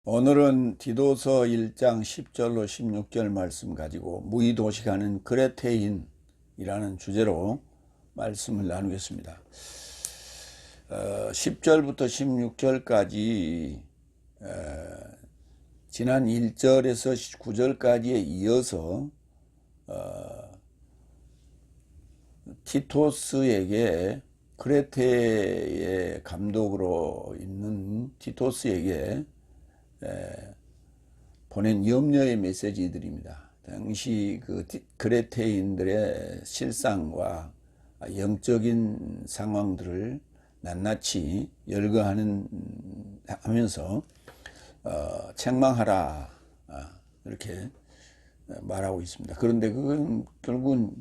오늘은 디도서 1장 10절로 16절 말씀 가지고 무의도식하는 그레테인이라는 주제로 말씀을 나누겠습니다. 10절부터 16절까지 지난 1절에서 9절까지에 이어서 티토스에게 크레테의 감독으로 있는 티토스에게 보낸 염려의 메시지들입니다. 당시 그 크레테인들의 실상과 영적인 상황들을 낱낱이 열거하면서 책망하라 이렇게 말하고 있습니다. 그런데 그건 결국은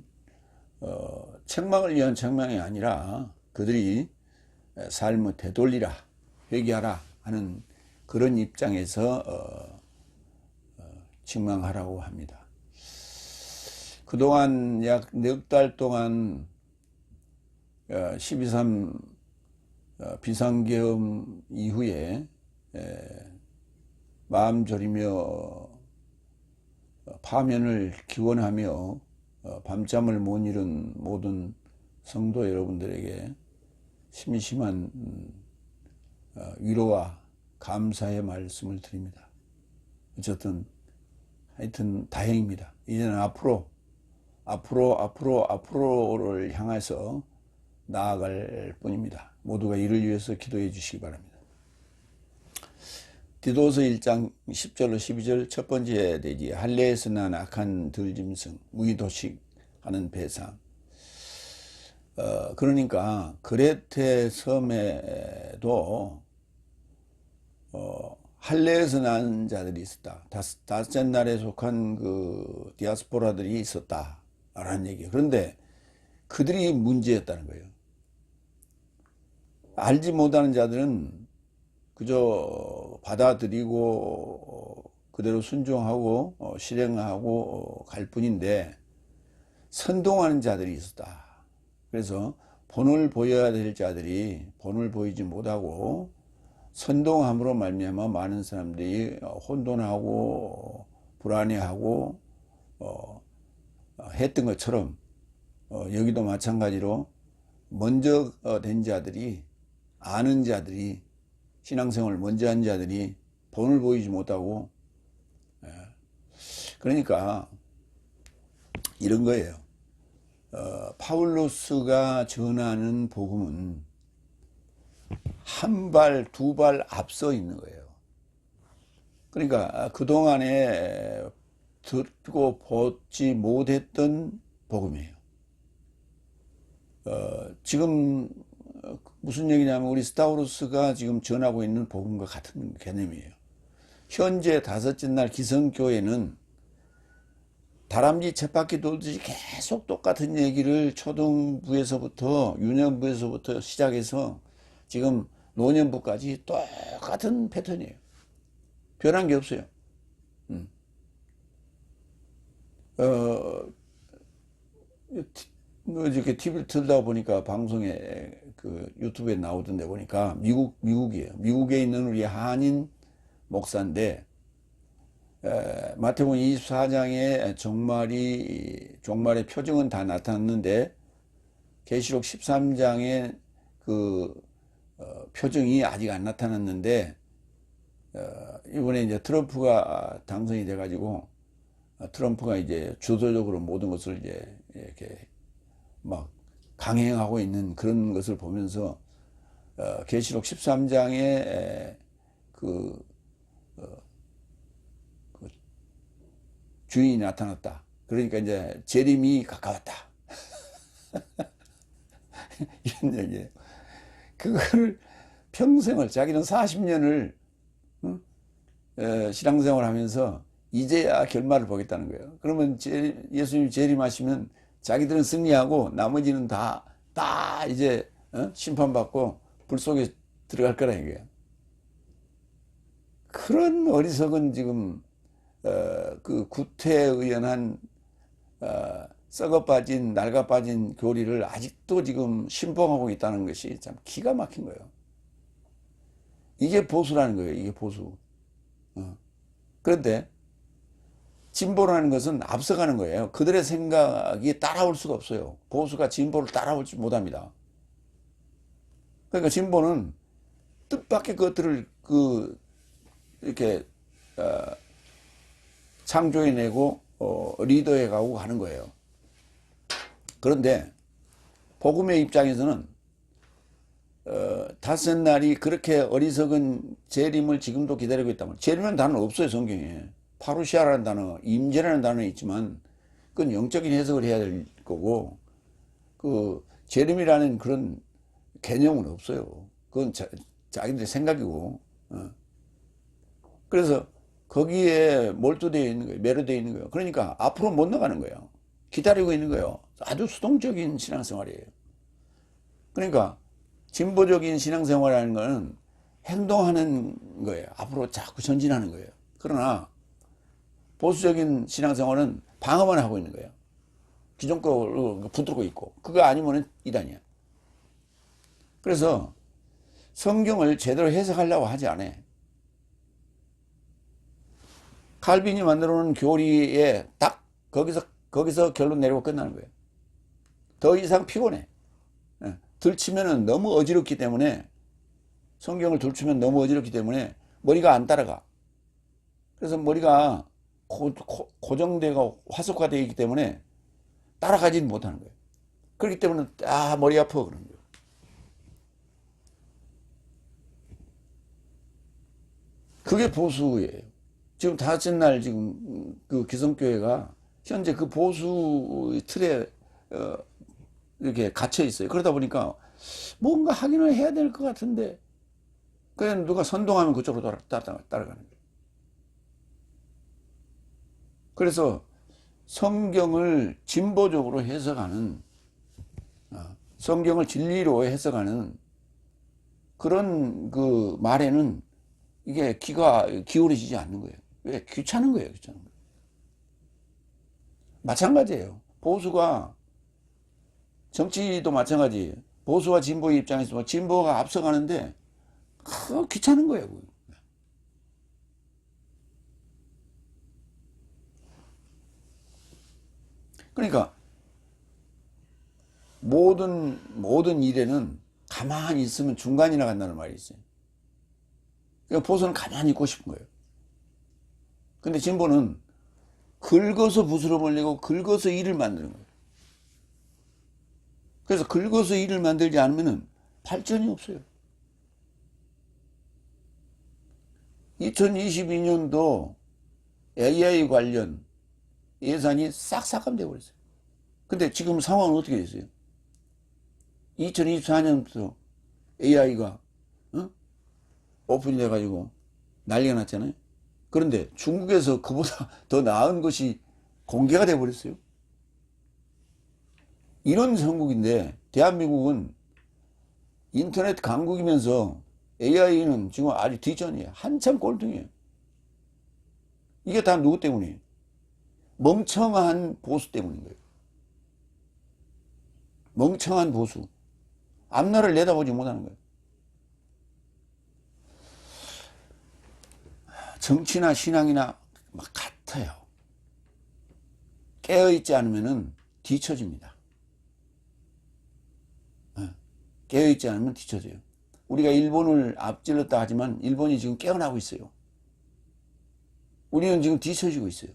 책망을 위한 책망이 아니라 그들이 삶을 되돌리라, 회개하라 하는 그런 입장에서 책망하라고 합니다. 그동안 약 넉 달 동안 12.3 비상계엄 이후에 마음 졸이며 파면을 기원하며 밤잠을 못 이룬 모든 성도 여러분들에게 심심한 위로와 감사의 말씀을 드립니다. 어쨌든 하여튼 다행입니다. 이제는 앞으로를 향해서 나아갈 뿐입니다. 모두가 이를 위해서 기도해 주시기 바랍니다. 디도서 1장 10절로 12절 첫 번째 대지 할례에서 난 악한 들짐승 무의도식하는 배상. 그러니까 그레테 섬에도 할례에서 난 자들이 있었다. 다섯째 날에 속한 그 디아스포라들이 있었다 라는 얘기예요. 그런데 그들이 문제였다는 거예요. 알지 못하는 자들은 그저 받아들이고 그대로 순종하고 실행하고 갈 뿐인데 선동하는 자들이 있었다. 그래서 본을 보여야 될 자들이 본을 보이지 못하고 선동함으로 말미암아 많은 사람들이 혼돈하고 불안해하고 했던 것처럼 여기도 마찬가지로 먼저 된 자들이 아는 자들이 신앙생활을 먼저 한 자들이 본을 보이지 못하고 그러니까 이런 거예요. 파울로스가 전하는 복음은 한 발, 두 발 앞서 있는 거예요. 그러니까 그동안에 듣고 보지 못했던 복음이에요. 지금 무슨 얘기냐면 우리 스타우로스가 지금 전하고 있는 복음과 같은 개념이에요. 현재 다섯째 날 기성교회는 다람쥐 쳇바퀴 돌듯이 계속 똑같은 얘기를 초등부에서부터 유년부에서부터 시작해서 지금 노년부까지 똑같은 패턴이에요. 변한 게 없어요. 이렇게 TV를 틀다 보니까 방송에 그 유튜브에 나오던데 보니까 미국이에요. 미국에 있는 우리 한인 목사인데 마태복음 24장에 종말의 표징은 다 나타났는데 계시록 13장에 그 표징이 아직 안 나타났는데 이번에 이제 트럼프가 당선이 돼가지고 트럼프가 이제 주도적으로 모든 것을 이제 이렇게 막 강행하고 있는 그런 것을 보면서 계시록 13장에 그 주인이 나타났다. 그러니까 이제 재림이 가까웠다. 이런 얘기예요. 그거를 평생을 자기는 40년을 신앙생활 하면서 이제야 결말을 보겠다는 거예요. 그러면 예수님이 재림하시면 자기들은 승리하고 나머지는 다 이제 심판받고 불 속에 들어갈 거라 이거예요. 그런 어리석은 지금 그 구태의연한 썩어빠진 낡아빠진 교리를 아직도 지금 신봉하고 있다는 것이 참 기가 막힌 거예요. 이게 보수라는 거예요. 이게 보수. 그런데 진보라는 것은 앞서가는 거예요. 그들의 생각이 따라올 수가 없어요. 보수가 진보를 따라오지 못합니다. 그러니까 진보는 뜻밖의 것들을 이렇게 창조해내고 리더해가고 하는 거예요. 그런데 복음의 입장에서는 닷새 날이 그렇게 어리석은 재림을 지금도 기다리고 있다면, 재림이라는 단어는 없어요, 성경에. 파루시아라는 단어, 임재라는 단어는 있지만 그건 영적인 해석을 해야 될 거고, 재림이라는 그런 개념은 없어요. 그건 자기들의 생각이고. 그래서 거기에 몰두되어 있는 거예요. 매료되어 있는 거예요. 그러니까 앞으로 못 나가는 거예요. 기다리고 있는 거예요. 아주 수동적인 신앙생활이에요. 그러니까 진보적인 신앙생활이라는 것은 행동하는 거예요. 앞으로 자꾸 전진하는 거예요. 그러나 보수적인 신앙생활은 방어만 하고 있는 거예요. 기존 거 붙들고 있고, 그거 아니면 이단이야. 그래서 성경을 제대로 해석하려고 하지 않아요. 칼빈이 만들어 놓은 교리에 딱 거기서 결론 내리고 끝나는 거예요. 더 이상 피곤해. 들치면은 너무 어지럽기 때문에, 성경을 들추면 너무 어지럽기 때문에 머리가 안 따라가. 그래서 머리가 고정되고 화석화되어 있기 때문에 따라가지는 못하는 거예요. 그렇기 때문에 머리 아파 그러는 거예요. 그게 보수예요. 지금 다섯째 날 지금 그 기성교회가 현재 그 보수 틀에 이렇게 갇혀 있어요. 그러다 보니까 뭔가 하기는 해야 될 것 같은데, 그냥 누가 선동하면 그쪽으로 따라가는 거예요. 그래서 성경을 진보적으로 해석하는, 성경을 진리로 해석하는 그런 그 말에는 이게 귀가 기울여지지 않는 거예요. 왜? 귀찮은 거예요. 귀찮은 거예요. 마찬가지예요. 보수가, 정치도 마찬가지예요. 보수와 진보의 입장에서 진보가 앞서가는데 귀찮은 거예요. 그러니까 모든 일에는 가만히 있으면 중간이 나간다는 말이 있어요. 그러니까 보수는 가만히 있고 싶은 거예요. 근데 진보는 긁어서 붓으로 벌리고 긁어서 일을 만드는 거예요. 그래서 긁어서 일을 만들지 않으면 발전이 없어요. 2022년도 AI 관련 예산이 싹 삭감되어 버렸어요. 근데 지금 상황은 어떻게 됐어요? 2024년부터 AI가 오픈돼 가지고 난리가 났잖아요. 그런데 중국에서 그보다 더 나은 것이 공개가 돼 버렸어요. 이런 선국인데 대한민국은 인터넷 강국이면서 AI는 지금 아주 뒷전이에요. 한참 꼴등이에요. 이게 다 누구 때문이에요? 멍청한 보수 때문인 거예요. 멍청한 보수. 앞날을 내다보지 못하는 거예요. 정치나 신앙이나 막 같아요. 깨어있지 않으면 뒤처집니다. 깨어있지 않으면 뒤처져요. 우리가 일본을 앞질렀다 하지만 일본이 지금 깨어나고 있어요. 우리는 지금 뒤처지고 있어요.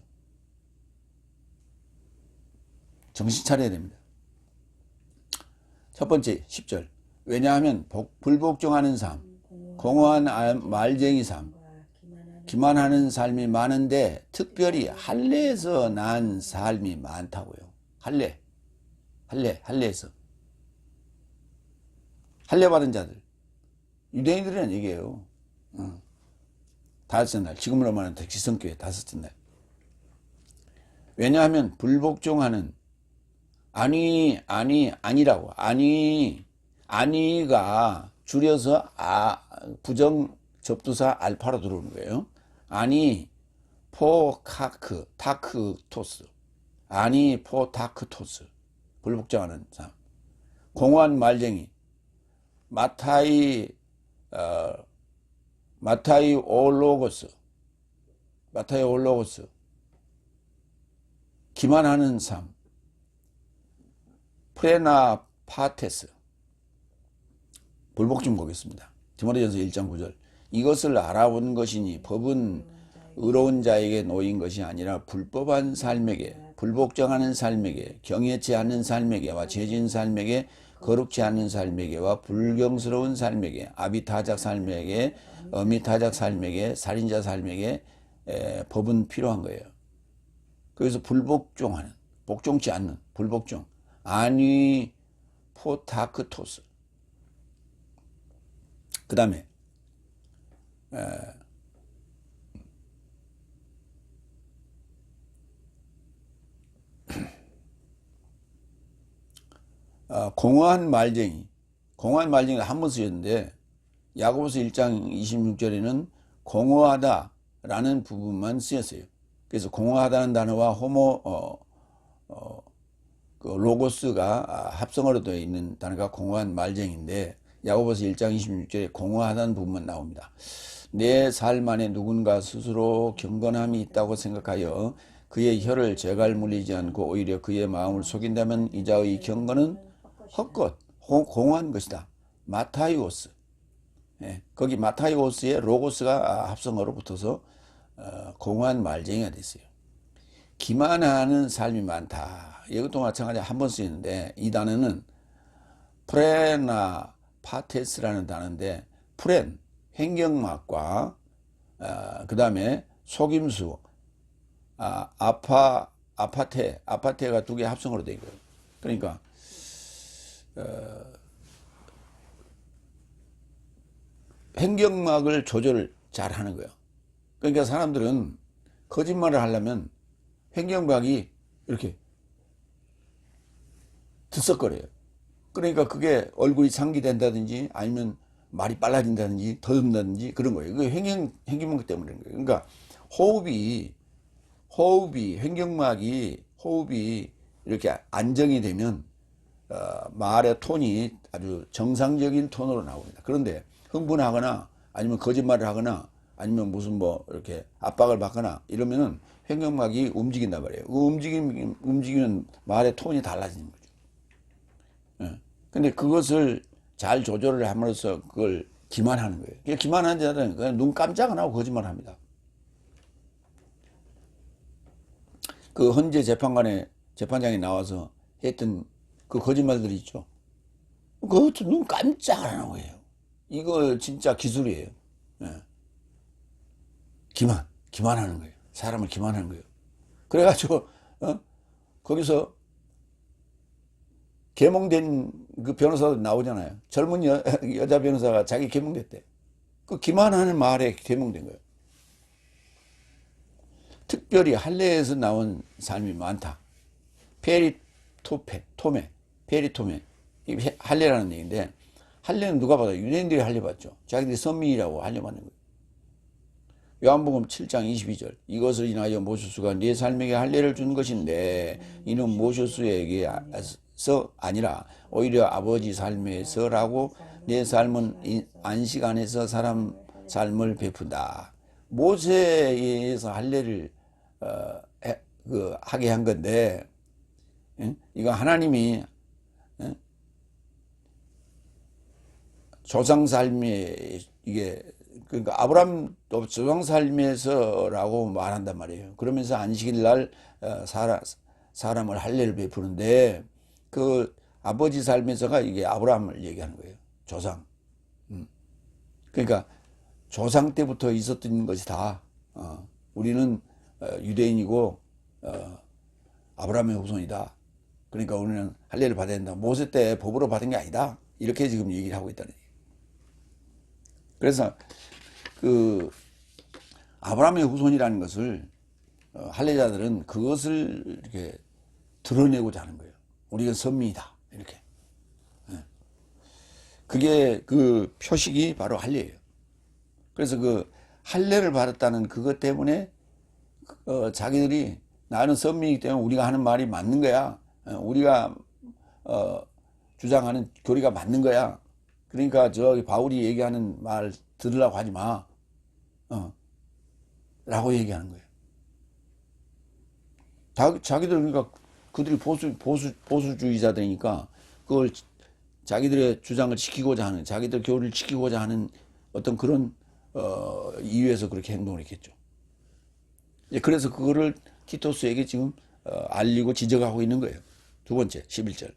정신 차려야 됩니다. 첫 번째 10절. 왜냐하면 불복종하는 삶, 공허한 말쟁이 삶, 기만하는 삶이 많은데 특별히 할례에서 난 삶이 많다고요. 할례에서. 할례 받은 자들. 유대인들이란 얘기예요. 다섯째 날, 지금으로 말하는 기성교회 다섯째 날. 왜냐하면 불복종하는, 아니라고. 아니가 줄여서 부정 접두사 알파로 들어오는 거예요. 타크토스. 불복종하는 사람. 공허한 말쟁이. 마타이 올로고스. 마타이오 올로고스, 기만하는 삶, 프레나 파테스, 불복 좀 보겠습니다. 디모데전서 1장 9절. 이것을 알아본 것이니 법은 의로운 자에게 놓인 것이 아니라 불법한 삶에게, 불복종하는 삶에게, 경외치 않는 삶에게와 죄진 삶에게, 거룩지 않는 삶에게와 불경스러운 삶에게, 아비타작 삶에게, 어미타작 삶에게, 살인자 삶에게 법은 필요한 거예요. 그래서 불복종하는, 복종치 않는, 불복종, 아니 포타크토스. 그 다음에 공허한 말쟁이. 공허한 말쟁이가 한 번 쓰였는데 야고보서 1장 26절에는 공허하다라는 부분만 쓰였어요. 그래서 공허하다는 단어와 그 로고스가 합성어로 되어 있는 단어가 공허한 말쟁이인데 야고보서 1장 26절에 공허하다는 부분만 나옵니다. 내 삶 안에 누군가 스스로 경건함이 있다고 생각하여 그의 혀를 제갈 물리지 않고 오히려 그의 마음을 속인다면 이자의 경건은 헛것, 공허한 것이다. 마타이오스. 거기 마타이오스에 로고스가 합성어로 붙어서 공허한 말쟁이가 됐어요. 기만하는 삶이 많다. 이것도 마찬가지로 한 번 쓰이는데 이 단어는 프레나 파테스라는 단어인데 프렌, 횡격막과 그 다음에 속임수, 아파테가 두 개 합성으로 되어 있고요. 그러니까 횡격막을 조절을 잘 하는 거예요. 그러니까 사람들은 거짓말을 하려면 횡격막이 이렇게 들썩거려요. 그러니까 그게 얼굴이 상기된다든지 아니면 말이 빨라진다든지 더듬다든지 그런 거예요. 그게 횡격막 때문에 그런 거예요. 그러니까 호흡이 이렇게 안정이 되면 말의 톤이 아주 정상적인 톤으로 나옵니다. 그런데 흥분하거나 아니면 거짓말을 하거나 아니면 무슨 뭐 이렇게 압박을 받거나 이러면은 횡격막이 움직인단 말이에요. 그 움직이면 말의 톤이 달라지는 거죠. 근데 그것을 잘 조절을 함으로써 그걸 기만하는 거예요. 기만하는 자는 그냥 눈 깜짝 안 하고 거짓말 합니다. 그 헌재 재판장에 나와서 했던 그 거짓말들이 있죠. 그것도 눈 깜짝 안 하는 거예요. 이거 진짜 기술이에요. 기만하는 거예요. 사람을 기만하는 거예요. 그래가지고 거기서 계몽된 그 변호사도 나오잖아요. 젊은 여자 변호사가 자기 계몽됐대. 그 기만하는 말에 계몽된 거예요. 특별히 할례에서 나온 삶이 많다. 페리토메. 이게 할례라는 얘기인데 할례는 누가 받아요? 유대인들이 할례 받죠. 자기들이 선민이라고 할례 받는 거예요. 요한복음 7장 22절. 이것을 인하여 모세수가 네 삶에게 할례를 준 것인데 이는 모세수에게서 아니라 오히려 아버지 삶에서라고 내 삶은 안식 안에서 사람 삶을 베푼다. 모세에서 할례를 하게 한 건데 이거 하나님이 조상 삶에 이게 그러니까 아브라함도 조상 삶에서라고 말한단 말이에요. 그러면서 안식일 날 사람을 할례를 베푸는데 그 아버지 삶에서가 이게 아브라함을 얘기하는 거예요. 조상. 그러니까 조상 때부터 있었던 것이 다 우리는 유대인이고 아브라함의 후손이다. 그러니까 우리는 할례를 받아야 된다. 모세 때 법으로 받은 게 아니다. 이렇게 지금 얘기를 하고 있다는 얘기예요. 그래서 그 아브라함의 후손이라는 것을 할례자들은 그것을 이렇게 드러내고자 하는 거예요. 우리가 선민이다. 이렇게. 그게 그 표식이 바로 할례예요. 그래서 그 할례를 받았다는 그것 때문에 자기들이 나는 선민이기 때문에 우리가 하는 말이 맞는 거야. 우리가 주장하는 교리가 맞는 거야. 그러니까 저기 바울이 얘기하는 말 들으려고 하지 마. 라고 얘기하는 거예요. 자기들, 그러니까 그들이 보수주의자들이니까 그걸 자기들의 주장을 지키고자 하는, 자기들 교리를 지키고자 하는 어떤 그런, 이유에서 그렇게 행동을 했겠죠. 그래서 그거를 티토스에게 지금, 알리고 지적하고 있는 거예요. 두 번째, 11절.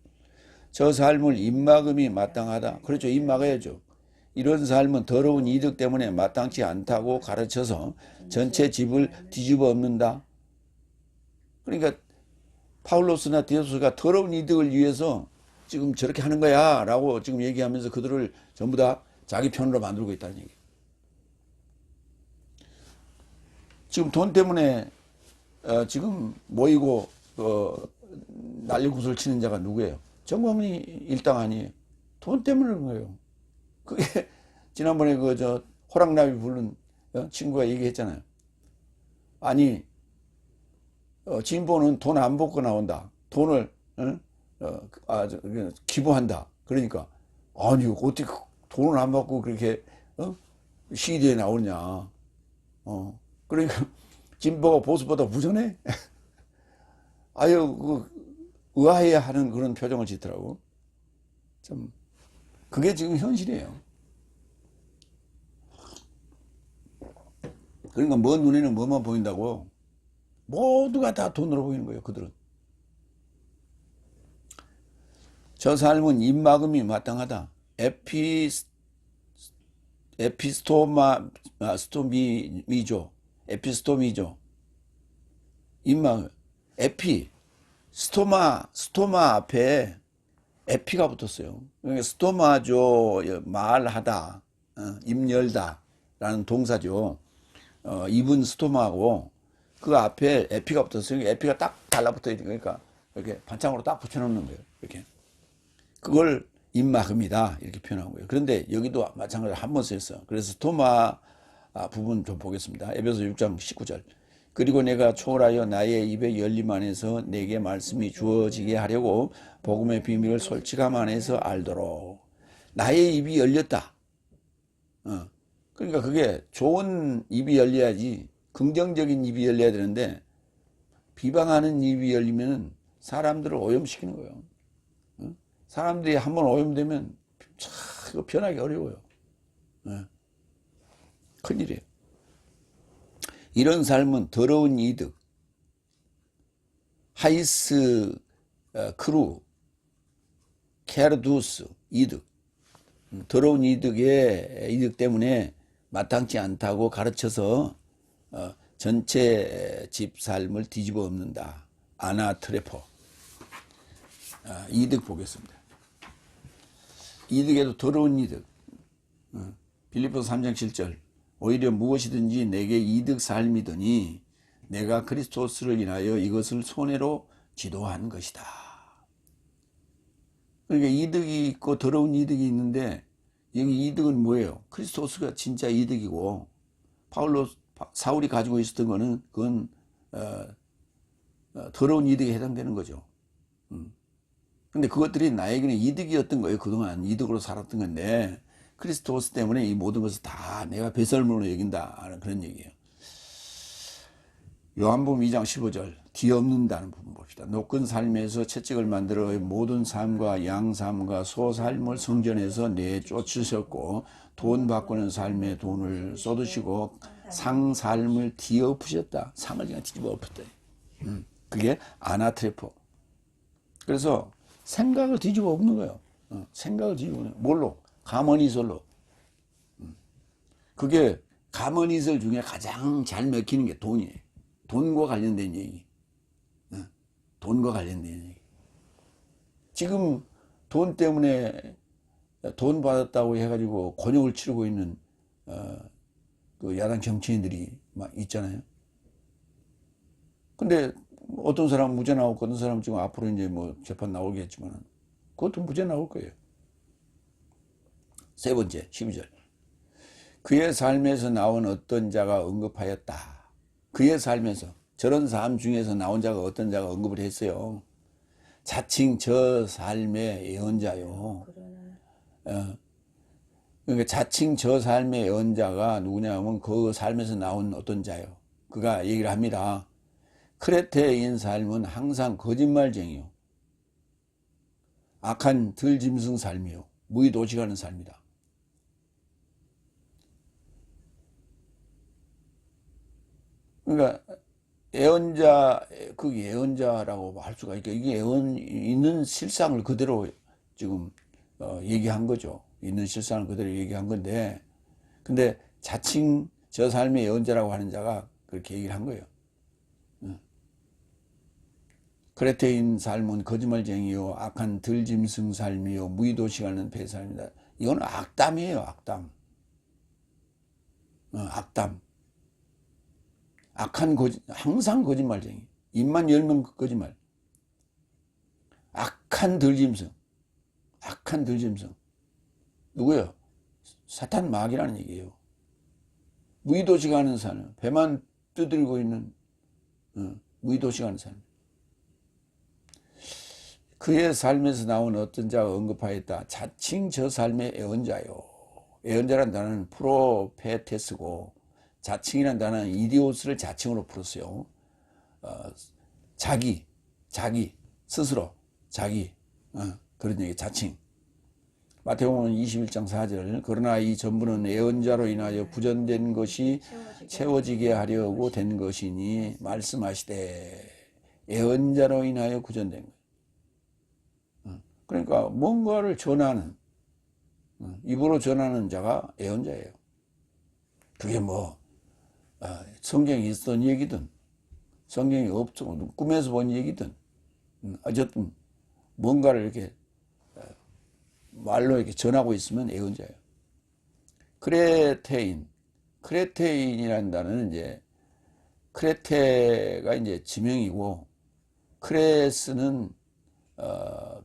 저 삶을 입막음이 마땅하다. 그렇죠. 입막아야죠. 이런 삶은 더러운 이득 때문에 마땅치 않다고 가르쳐서 전체 집을 뒤집어 엎는다. 그러니까 파울로스나 디도스가 더러운 이득을 위해서 지금 저렇게 하는 거야 라고 지금 얘기하면서 그들을 전부 다 자기 편으로 만들고 있다는 얘기예요. 지금 돈 때문에 지금 모이고 난리구슬 치는 자가 누구예요? 정광훈이 일당 아니에요. 돈 때문에 그런 거예요. 그게 지난번에 호랑나비 부른 친구가 얘기했잖아요. 아니 진보는 돈 안 받고 나온다. 돈을 기부한다. 그러니까 아니 어떻게 돈을 안 받고 그렇게 시위대에 나오냐. 그러니까 진보가 보수보다 부전해? 아유 의아해하는 그런 표정을 짓더라고. 참 그게 지금 현실이에요. 그러니까 먼 눈에는 뭐만 보인다고. 모두가 다 돈으로 보이는 거예요. 그들은. 저 삶은 입막음이 마땅하다. 스토미죠. 에피스토미죠. 입막음. 스토마 앞에 에피가 붙었어요. 그러니까 스토마죠. 말하다, 입 열다 라는 동사죠. 입은 스토마고 그 앞에 에피가 붙었어요. 에피가 딱 달라붙어 있는 거니까 이렇게 반창으로 딱 붙여놓는 거예요. 이렇게. 그걸 입막음이다 이렇게 표현한 거예요. 그런데 여기도 마찬가지로 한 번 쓰였어요. 그래서 스토마 부분 좀 보겠습니다. 에베소 6장 19절. 그리고 내가 초월하여 나의 입의 열림 안에서 내게 말씀이 주어지게 하려고 복음의 비밀을 솔직함 안에서 알도록. 나의 입이 열렸다. 그러니까 그게 좋은 입이 열려야지, 긍정적인 입이 열려야 되는데 비방하는 입이 열리면 사람들을 오염시키는 거예요. 사람들이 한번 오염되면 참 이거 변하기 어려워요. 큰일이에요. 이런 삶은 더러운 이득, 하이스 크루, 케르두스 이득, 더러운 이득 때문에 마땅치 않다고 가르쳐서 전체 집 삶을 뒤집어 엎는다. 아나트레포. 이득 보겠습니다. 이득에도 더러운 이득. 빌립보서 3장 7절. 오히려 무엇이든지 내게 이득 삶이더니 내가 그리스도스를 인하여 이것을 손해로 지도한 것이다. 그러니까 이득이 있고 더러운 이득이 있는데 여기 이득은 뭐예요? 그리스도스가 진짜 이득이고 사울이 가지고 있었던 거는 그건 더러운 이득에 해당되는 거죠. 근데 그것들이 나에게는 이득이었던 거예요. 그동안 이득으로 살았던 건데 그리스도스 때문에 이 모든 것을 다 내가 배설물로 여긴다. 그런 얘기예요. 요한복음 2장 15절. 뒤엎는다는 부분 봅시다. 높은 삶에서 채찍을 만들어 모든 삶과 양삶과 소삶을 성전에서 내쫓으셨고 돈 바꾸는 삶에 돈을 쏟으시고 상삶을 뒤엎으셨다. 상을 그냥 뒤집어 엎었다. 그게 아나트레포. 그래서 생각을 뒤집어 엎는 거예요. 생각을 뒤집어 엎는 거예요. 뭘로? 가머니설로. 그게 가머니설 중에 가장 잘 먹히는 게 돈이에요. 돈과 관련된 얘기. 돈과 관련된 얘기. 지금 돈 때문에 돈 받았다고 해가지고 곤욕을 치르고 있는 그 야당 정치인들이 막 있잖아요. 근데 어떤 사람은 무죄 나오고 어떤 사람은 지금 앞으로 이제 뭐 재판 나오겠지만 그것도 무죄 나올 거예요. 세 번째, 12절. 그의 삶에서 나온 어떤 자가 언급하였다. 그의 삶에서, 저런 삶 중에서 나온 자가 어떤 자가 언급을 했어요. 자칭 저 삶의 예언자요. 그러니까 자칭 저 삶의 예언자가 누구냐 하면 그 삶에서 나온 어떤 자요. 그가 얘기를 합니다. 크레테인 삶은 항상 거짓말쟁이요, 악한 들짐승 삶이요, 무의도식하는 삶이다. 그러니까 예언자, 그 예언자라고 할 수가 있게, 이게 예언 있는 실상을 그대로 지금 얘기한 거죠. 있는 실상을 그대로 얘기한 건데, 근데 자칭 저 삶의 예언자라고 하는 자가 그렇게 얘기를 한 거예요. 크레테인 삶은 거짓말쟁이요, 악한 들짐승 삶이요, 무의도식하는 배살입니다. 이건 악담이에요, 악담. 악담. 악한 항상 거짓말쟁이. 입만 열면 거짓말. 악한 들짐승. 악한 들짐승. 누구예요? 사탄 마귀라는 얘기예요. 무의도식하는 삶. 배만 두드리고 있는 무의도식하는 삶. 그의 삶에서 나온 어떤 자가 언급하였다. 자칭 저 삶의 예언자요. 예언자란 단어는 프로페테스고, 자칭이란 단어는 이디오스를 자칭으로 풀었어요. 자기, 스스로, 자기, 그런 얘기, 자칭. 마태복음 21장 4절. 그러나 이 전부는 예언자로 인하여 구전된 것이 채워지게 하려고 된 것이니 말씀하시되, 예언자로 인하여 구전된 것. 그러니까 뭔가를 전하는, 입으로 전하는 자가 예언자예요. 그게 뭐 성경에 있었던 얘기든 성경이 없던 꿈에서 본 얘기든 어쨌든 뭔가를 이렇게 말로 이렇게 전하고 있으면 예언자예요. 크레테인이라는 단어는 이제 크레테가 이제 지명이고, 크레스는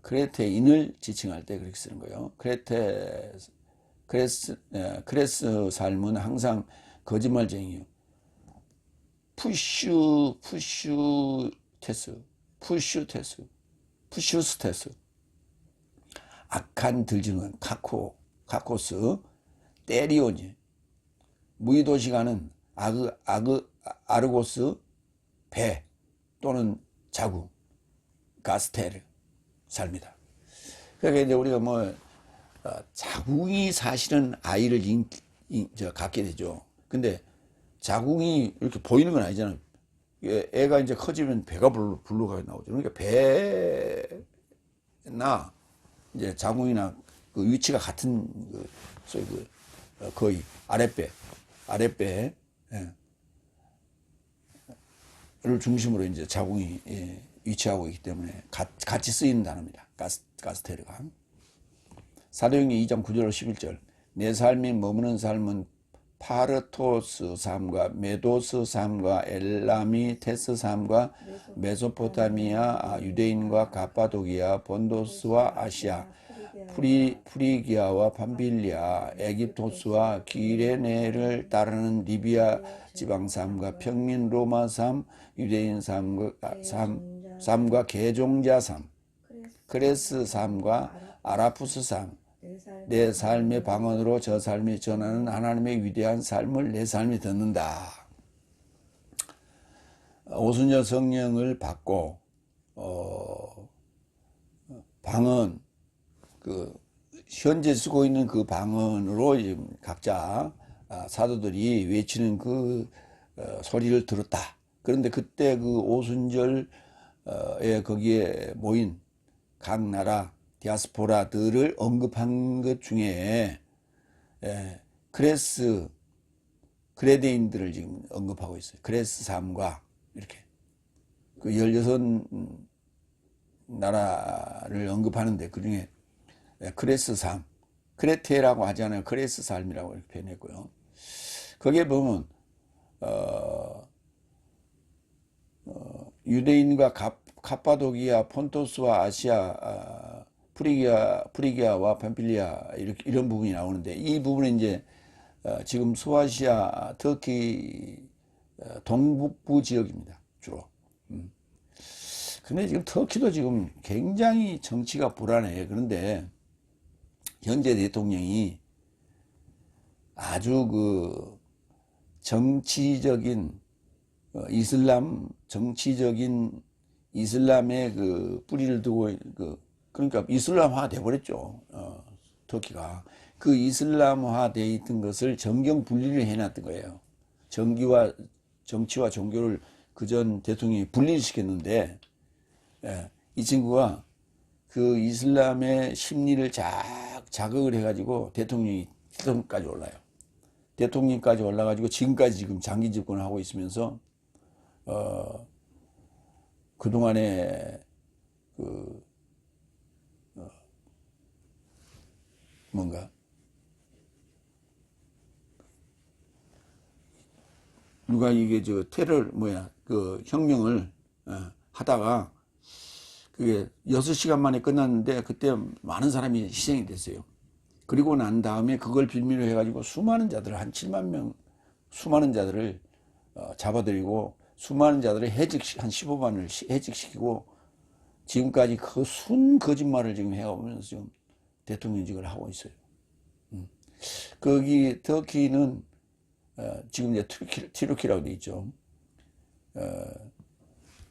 크레테인을 지칭할 때 그렇게 쓰는 거예요. 크레스 삶은 항상 거짓말쟁이요. 푸슈스테스. 악한 들짐승, 카코스, 때리오니, 무의도식하는 아르고스, 배 또는 자궁, 가스테르 삶이다. 그러니까 이제 우리가 뭐 자궁이 사실은 아이를 갖게 되죠. 근데 자궁이 이렇게 보이는 건 아니잖아요. 애가 이제 커지면 배가 불러가 나오죠. 그러니까 배나 이제 자궁이나 그 위치가 같은 소위 거의 아랫배를 중심으로 이제 자궁이 위치하고 있기 때문에 같이 쓰이는 단어입니다. 가스테르가. 사도행전 2장 9절 11절. 내 삶이 머무는 삶은 파르토스 삶과 메도스 삶과 엘라미테스 삶과 메소포타미아, 유대인과 가파도기아, 본도스와 아시아, 프리기아와 밤빌리아, 에기토스와 기레네를 따르는 리비아 지방 삶과 평민 로마 삶, 유대인 삶과 개종자 삶, 크레스 삶과 아라푸스 삶, 내 삶의 방언으로 저 삶이 전하는 하나님의 위대한 삶을 내 삶이 듣는다. 오순절 성령을 받고 방언, 현재 쓰고 있는 그 방언으로 각자 사도들이 외치는 그 소리를 들었다. 그런데 그때 그 오순절에 거기에 모인 각 나라 디아스포라들을 언급한 것 중에 그레데인들을 지금 언급하고 있어요. 그레스 삶과 이렇게 그 16 나라를 언급하는데 그 중에 그레스 삶, 크레테라고 하지 않아요. 그레스 삶이라고 이렇게 표현했고요. 거기에 보면 유대인과 카파도기아, 폰토스와 아시아, 프리기아와 팜필리아 이런 부분이 나오는데, 이 부분은 이제 지금 소아시아, 터키 동북부 지역입니다. 주로. 근데 지금 터키도 지금 굉장히 정치가 불안해. 그런데 현재 대통령이 아주 그 정치적인 이슬람 정치적인 이슬람의 그 뿌리를 두고 그러니까 이슬람화 돼버렸죠. 터키가 그 이슬람화 돼 있던 것을 정경 분리를 해놨던 거예요. 정치와 종교를 그전 대통령이 분리를 시켰는데, 예, 이 친구가 그 이슬람의 심리를 자극을 해가지고 대통령까지 올라요. 대통령까지 올라가지고 지금까지 지금 장기 집권을 하고 있으면서 그동안에 뭔가 누가 이게 테러 그 혁명을 하다가 그게 6시간 만에 끝났는데 그때 많은 사람이 희생이 됐어요. 그리고 난 다음에 그걸 빌미로 해가지고 수많은 자들 한 7만 명 수많은 자들을 잡아들이고 수많은 자들을 한 15만을 해직시키고 지금까지 그 순 거짓말을 지금 해오면서 지금 대통령직을 하고 있어요. 거기 터키는 지금 이제 튀르키라고 돼 있죠.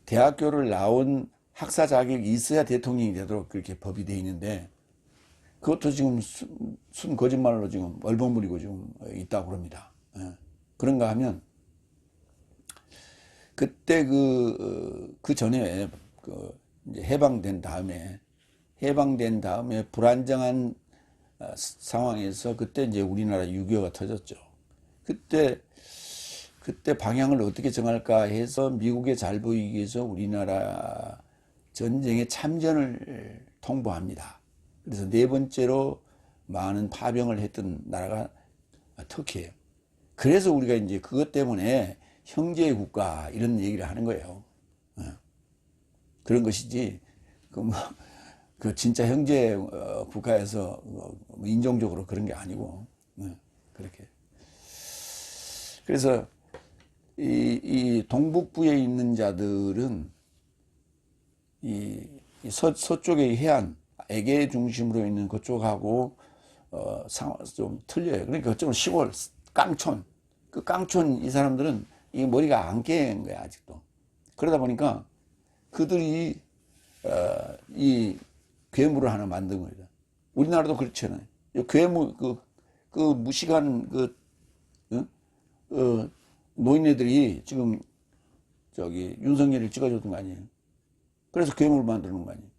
대학교를 나온 학사 자격이 있어야 대통령이 되도록 그렇게 법이 돼 있는데 그것도 지금 순 거짓말로 지금 얼버무리고 지금 있다고 그럽니다. 그런가 하면 그때 그 전에 이제 해방된 다음에 불안정한 상황에서 그때 이제 우리나라 6.25가 터졌죠. 그때 방향을 어떻게 정할까 해서 미국에 잘 보이기 위해서 우리나라 전쟁에 참전을 통보합니다. 그래서 네 번째로 많은 파병을 했던 나라가 터키예요. 그래서 우리가 이제 그것 때문에 형제 국가 이런 얘기를 하는 거예요. 그런 것이지 그 진짜 형제 국가에서 인종적으로 그런 게 아니고 그렇게. 그래서 이 동북부에 있는 자들은 이 서쪽의 해안 에게 중심으로 있는 그쪽하고 좀 틀려요. 그러니까 그쪽은 시골 깡촌 그 깡촌 이 사람들은 이 머리가 안 깨는 거야 아직도. 그러다 보니까 그들이 이 괴물을 하나 만든 거예요. 우리나라도 그렇잖아요. 괴물 그 무식한 노인네들이 지금 윤석열을 찍어줬던 거 아니에요. 그래서 괴물을 만들어 놓은 거 아니에요.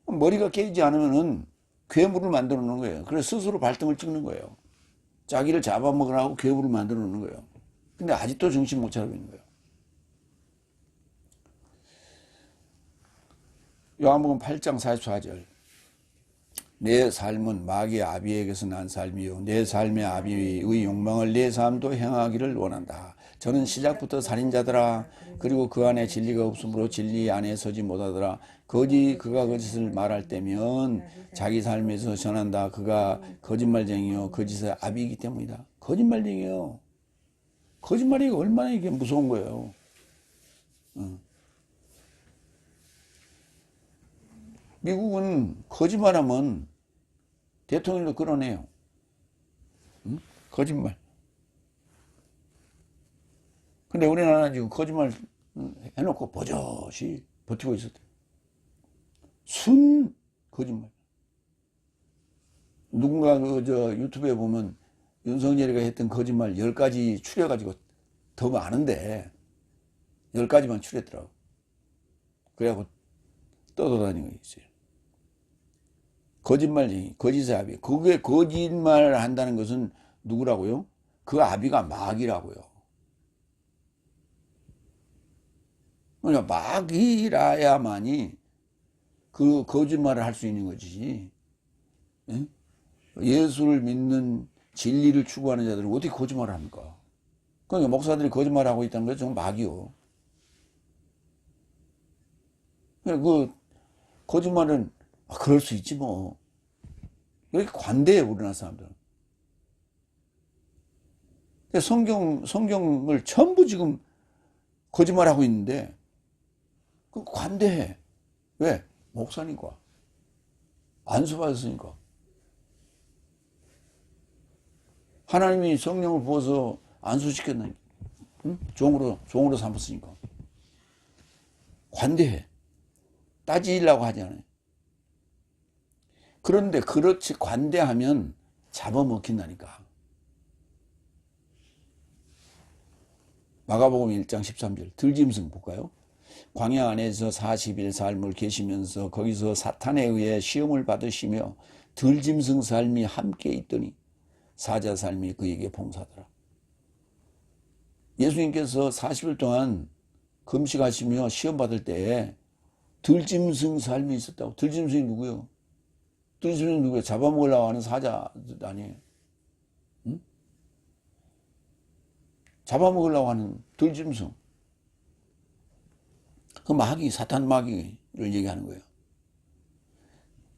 머리가 깨지지 않으면은 괴물을 만들어 놓는 거예요. 그래서 스스로 발등을 찍는 거예요. 자기를 잡아먹으라고 괴물을 만들어 놓는 거예요. 근데 아직도 정신 못 차리고 있는 거예요. 요한복음 8장 44절. 내 삶은 마귀의 아비에게서 난 삶이요 내 삶의 아비의 욕망을 내 삶도 행하기를 원한다. 저는 시작부터 살인자더라. 그리고 그 안에 진리가 없으므로 진리 안에 서지 못하더라. 그가 거짓을 말할 때면 자기 삶에서 전한다. 그가 거짓말쟁이요 거짓의 아비이기 때문이다. 거짓말쟁이요. 거짓말이 얼마나 이게 무서운 거예요. 미국은 거짓말하면 대통령도 끌어내요. 거짓말. 근데 우리나라는 지금 거짓말 해놓고 버젓이 버티고 있었대. 순 거짓말. 누군가 유튜브에 보면 윤석열이가 했던 거짓말 10가지 추려가지고 더 많은데 10가지만 추렸더라고. 그래갖고 떠돌아다니고 있어요. 거짓말쟁이, 거짓의 아비. 그게 거짓말을 한다는 것은 누구라고요? 그 아비가 마귀라고요. 그러니까 마귀라야만이 그 거짓말을 할 수 있는 거지. 예? 예수를 믿는 진리를 추구하는 자들은 어떻게 거짓말을 합니까? 그러니까 목사들이 거짓말을 하고 있다는 것은 정말 마귀요. 그 거짓말은 그럴 수 있지 뭐. 이렇게 관대해 우리나라 사람들은. 성경을 전부 지금 거짓말하고 있는데 그 관대해. 왜? 목사니까. 안수받았으니까. 하나님이 성령을 부어서 안수시켰나니까. 응? 종으로 삼았으니까. 관대해. 따지려고 하지 않아요. 그런데 그렇지 관대하면 잡아먹힌다니까. 마가복음 1장 13절 들짐승 볼까요? 광야 안에서 40일 삶을 계시면서 거기서 사탄에 의해 시험을 받으시며 들짐승 삶이 함께 있더니 사자 삶이 그에게 봉사하더라. 예수님께서 40일 동안 금식하시며 시험 받을 때에 들짐승 삶이 있었다고. 들짐승이 누구예요? 들짐승이 누구예요? 잡아먹으려고 하는 사자 아니에요. 응? 잡아먹으려고 하는 들짐승. 그 마귀, 사탄 마귀를 얘기하는 거예요.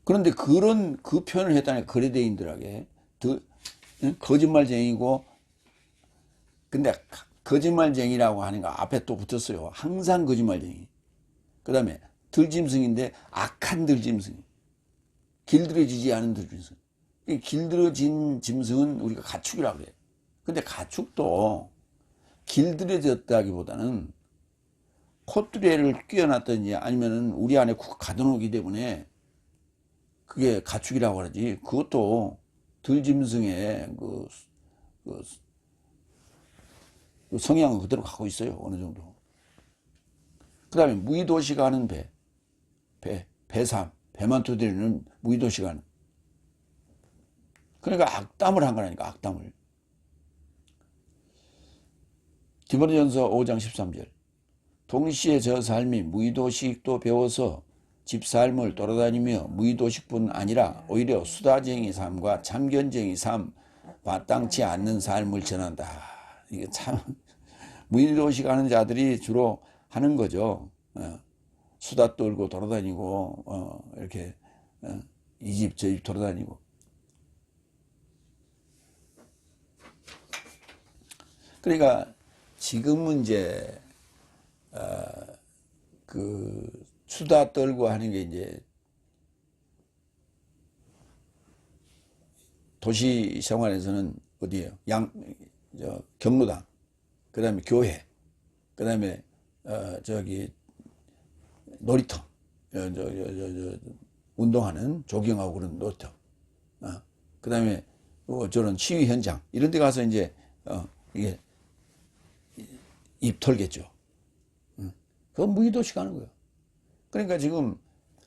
그런데 그 표현을 했다니 거래대인들에게 거짓말쟁이고, 근데 거짓말쟁이라고 하는 거 앞에 또 붙었어요. 항상 거짓말쟁이. 그 다음에 들짐승인데 악한 들짐승. 길들여지지 않은 들짐승. 길들여진 짐승은 우리가 가축이라고 그래요. 근데 가축도 길들여졌다기보다는 콧뚜레를 끼워놨든지 아니면은 우리 안에 가둬놓기 때문에 그게 가축이라고 하지. 그것도 들짐승의 그 성향은 그대로 갖고 있어요. 어느 정도. 그 다음에 무의도시 가는 배삼, 배만 두드리는 무의도시 가는. 그러니까 악담을 한 거라니까, 악담을. 디모데전서 5장 13절. 동시에 저 삶이 무의도식도 배워서 집삶을 돌아다니며 무의도식뿐 아니라 오히려 수다쟁이 삶과 참견쟁이 삶, 마땅치 않는 삶을 전한다. 이게 참 무의도식 하는 자들이 주로 하는 거죠. 수다 떨고 돌아다니고 이렇게 이 집 저 집 돌아다니고. 그러니까 지금은 이제 그 수다 떨고 하는 게 이제 도시 생활에서는 어디예요? 경로당, 그 다음에 교회, 그 다음에 놀이터, 운동하는 조깅하고 그런 놀이터, 그 다음에 저런 시위 현장 이런 데 가서 이제 이게 입 털겠죠. 그건 무의도식 하는 거예요. 그러니까 지금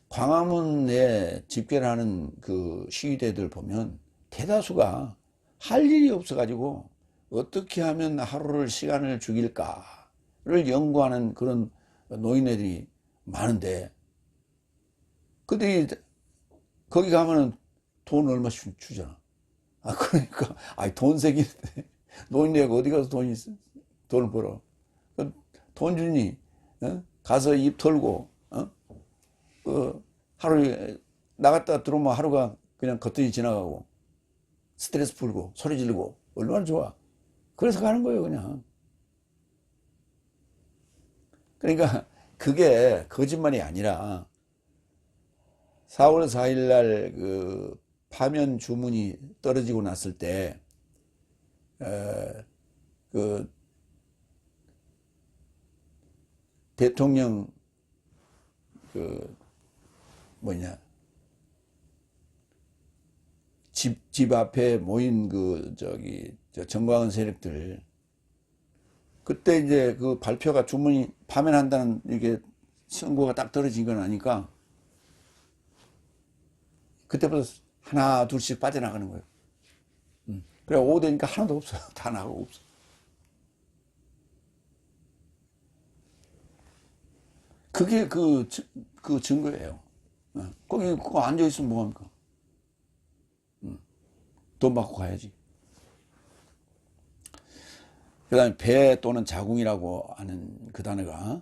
광화문에 집회를 하는 그 시위대들 보면 대다수가 할 일이 없어가지고 어떻게 하면 하루를 시간을 죽일까를 연구하는 그런 노인네들이 많은데, 근데 거기 가면은 돈 얼마씩 주잖아. 그러니까 돈 새기는데 노인네가 어디 가서 돈을 벌어? 돈 주니 가서 입 털고 하루에 나갔다 들어오면 하루가 그냥 겉들이 지나가고 스트레스 풀고 소리 지르고 얼마나 좋아. 그래서 가는 거예요, 그냥. 그러니까 그게 거짓말이 아니라 4월 4일 날 그 파면 주문이 떨어지고 났을 때 그 대통령 집 앞에 모인 정광훈 세력들, 그때 이제 그 발표가 주문이 파면한다는 이게 선고가 딱 떨어진 건 아니까 그때부터 하나 둘씩 빠져나가는 거예요. 그래 오후 되니까 하나도 없어요. 다 나가고 없어. 그게 그 증거예요. 거기 그거 앉아있으면 뭐합니까? 돈 받고 가야지. 그 다음에 배 또는 자궁이라고 하는 그 단어가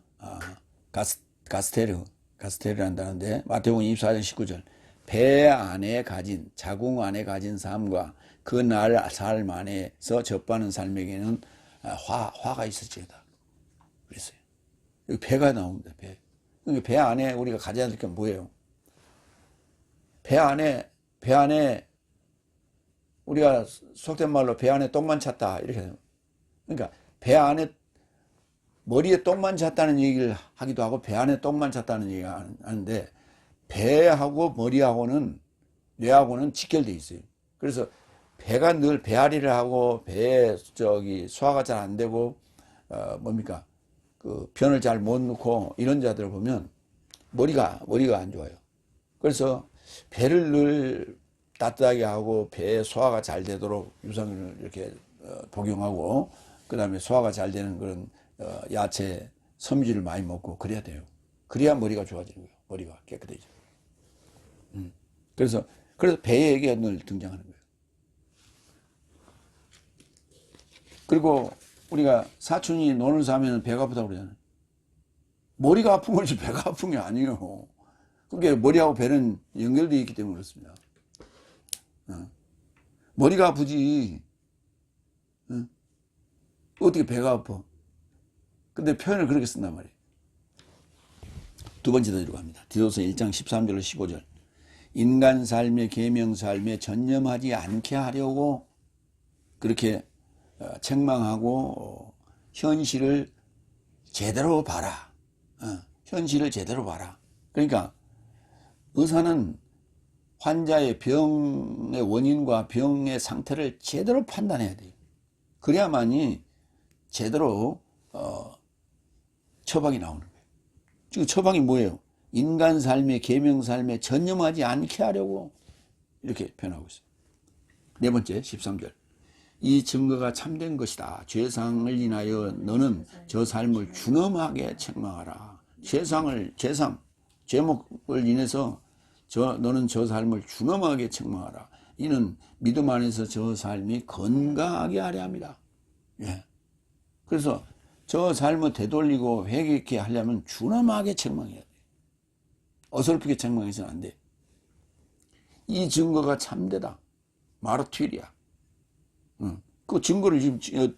가스테르란다는데 마태복음 24장 19절. 배 안에 가진, 자궁 안에 가진 삶과 그 날 삶 안에서 접하는 삶에게는 화가 있을지어다. 그랬어요. 여기 배가 나옵니다. 배. 그러니까 배 안에 우리가 가져야 될 게 뭐예요? 배 안에 우리가 속된 말로 배 안에 똥만 찼다 이렇게 해요. 그러니까 배 안에 머리에 똥만 찼다는 얘기를 하기도 하고 배 안에 똥만 찼다는 얘기를 하는데 배하고 머리하고는 뇌하고는 직결돼 있어요. 그래서 배가 늘 배앓이를 하고 배에 소화가 잘 안 되고 뭡니까 그 변을 잘 못 넣고 이런 자들을 보면 머리가 안 좋아요. 그래서 배를 늘 따뜻하게 하고 배에 소화가 잘 되도록 유산균을 이렇게 복용하고 그 다음에 소화가 잘 되는 그런 야채 섬유질을 많이 먹고 그래야 돼요. 그래야 머리가 좋아지는 거예요. 머리가 깨끗해져. 그래서 배 얘기가 늘 등장하는 거예요. 그리고 우리가 사촌이 논을 사면 배가 아프다고 그러잖아요. 머리가 아픈 거지 배가 아픈 게 아니에요. 그게 머리하고 배는 연결되어 있기 때문에 그렇습니다. 머리가 아프지 어떻게 배가 아파. 근데 표현을 그렇게 쓴단 말이에요. 두 번째 더 들어갑니다. 디도서 1장 13절로 15절. 인간 삶의 계명 삶에 전념하지 않게 하려고 그렇게 책망하고 현실을 제대로 봐라. 현실을 제대로 봐라. 그러니까 의사는 환자의 병의 원인과 병의 상태를 제대로 판단해야 돼요. 그래야만이 제대로 처방이 나오는 거예요. 지금 처방이 뭐예요? 인간 삶의 계명 삶에 전념하지 않게 하려고 이렇게 표현하고 있어요. 네 번째 13절. 이 증거가 참된 것이다. 죄상을 인하여 너는 저 삶을 준엄하게 책망하라. 죄목을 인해서 너는 저 삶을 준엄하게 책망하라. 이는 믿음 안에서 저 삶이 건강하게 하려 합니다. 예. 그래서 저 삶을 되돌리고 회개케 하려면 준엄하게 책망해야 돼. 어설프게 책망해서는 안 돼. 이 증거가 참되다. 마르튀리야. 그 증거를 지금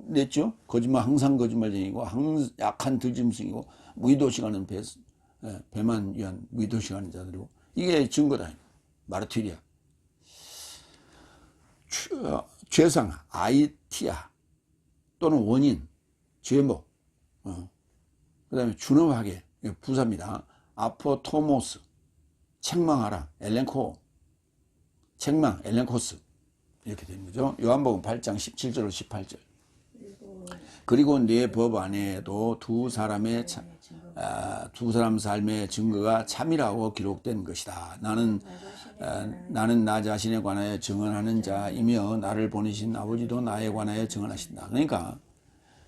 냈죠. 거짓말 항상 거짓말쟁이고 약한 들짐승이고 무의도시가는 배만 위한 무의도시가는 자들이고 이게 증거다. 마르튀리야. 죄상 아이티아 또는 원인 죄목 그 다음에 준엄하게 부사입니다. 아포토모스 책망하라 엘렌코 책망 엘렌코스 이렇게 되는 거죠. 요한복음 8장 17절로 18절. 그리고 네 법 안에도 두 사람 삶의 증거가 참이라고 기록된 것이다. 나는 나 자신에 관하여 증언하는 자이며 나를 보내신 아버지도 나에 관하여 증언하신다. 그러니까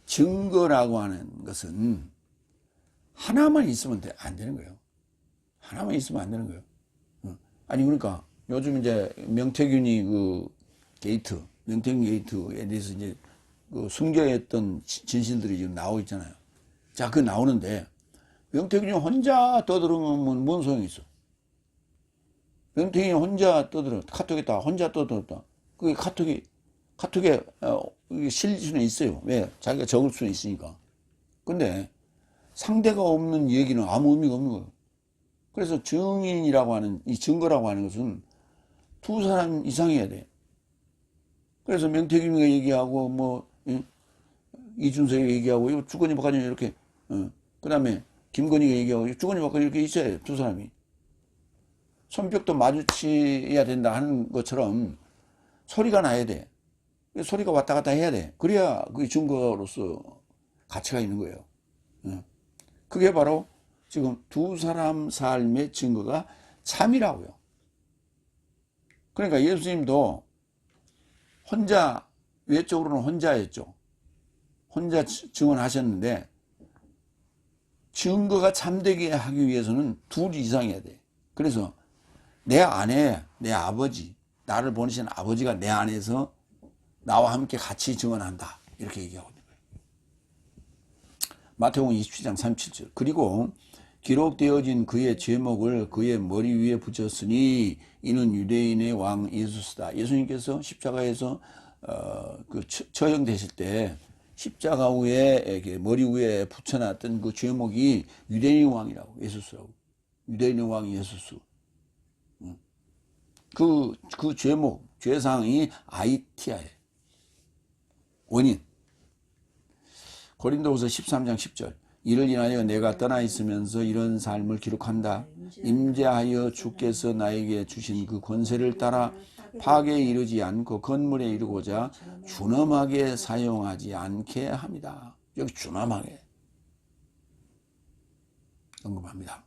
증거라고 하는 것은 하나만 있으면 안 되는 거예요. 하나만 있으면 안 되는 거예요. 아니 그러니까 요즘 이제 명태균이 명태균 게이트에 대해서 이제 숨겨했던 진실들이 지금 나오고 있잖아요. 자, 그 나오는데 명태균이 혼자 떠들으면 뭔 소용이 있어? 명태균이 혼자 떠들어 카톡에다 혼자 떠들었다. 그게 카톡에 실릴 수는 있어요. 왜? 자기가 적을 수는 있으니까. 근데 상대가 없는 얘기는 아무 의미가 없는 거예요. 그래서 증인이라고 하는 이 증거라고 하는 것은 두 사람 이상이어야 돼. 그래서 명태균이가 얘기하고 이준석이가 얘기하고 주거니 박거니 이렇게 그 다음에 김건희가 얘기하고 주거니 박거니 이렇게 있어야 돼. 두 사람이 손뼉도 마주치어야 된다 하는 것처럼 소리가 나야 돼. 소리가 왔다 갔다 해야 돼. 그래야 그게 증거로서 가치가 있는 거예요. 그게 바로 지금 두 사람 삶의 증거가 참이라고요. 그러니까 예수님도 혼자 외적으로는 혼자였죠. 혼자 증언하셨는데 증거가 참되게 하기 위해서는 둘 이상이어야 돼. 그래서 내 안에 내 아버지, 나를 보내신 아버지가 내 안에서 나와 함께 같이 증언한다. 이렇게 얘기하고 있는 거예요. 마태복음 27장 37절. 그리고 기록되어진 그의 제목을 그의 머리 위에 붙였으니 이는 유대인의 왕 예수스다. 예수님께서 십자가에서 처형되실 때 십자가 위에 머리 위에 붙여놨던 그 제목이 유대인의 왕이라고 예수스라고. 유대인의 왕 예수스. 그 제목 죄상이 아이티아예요. 원인. 고린도후서 13장 10절. 이를 인하여 내가 떠나 있으면서 이런 삶을 기록한다. 임재하여 주께서 나에게 주신 그 권세를 따라 파괴에 이르지 않고 건물에 이르고자 준엄하게 사용하지 않게 합니다. 여기 준엄하게 언급합니다.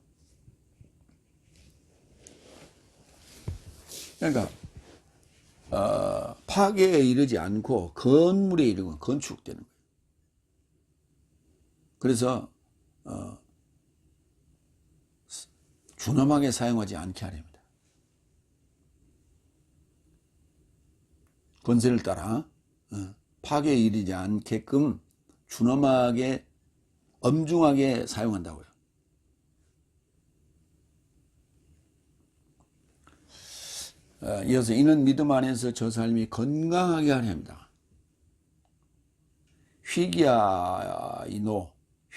그러니까 파괴에 이르지 않고 건물에 이르고 건축되는 거예요. 그래서 준엄하게 사용하지 않게 하렵니다. 권세를 따라 파괴에 이르지 않게끔 준엄하게 엄중하게 사용한다고요. 이어서 이는 믿음 안에서 저 삶이 건강하게 하려 합니다.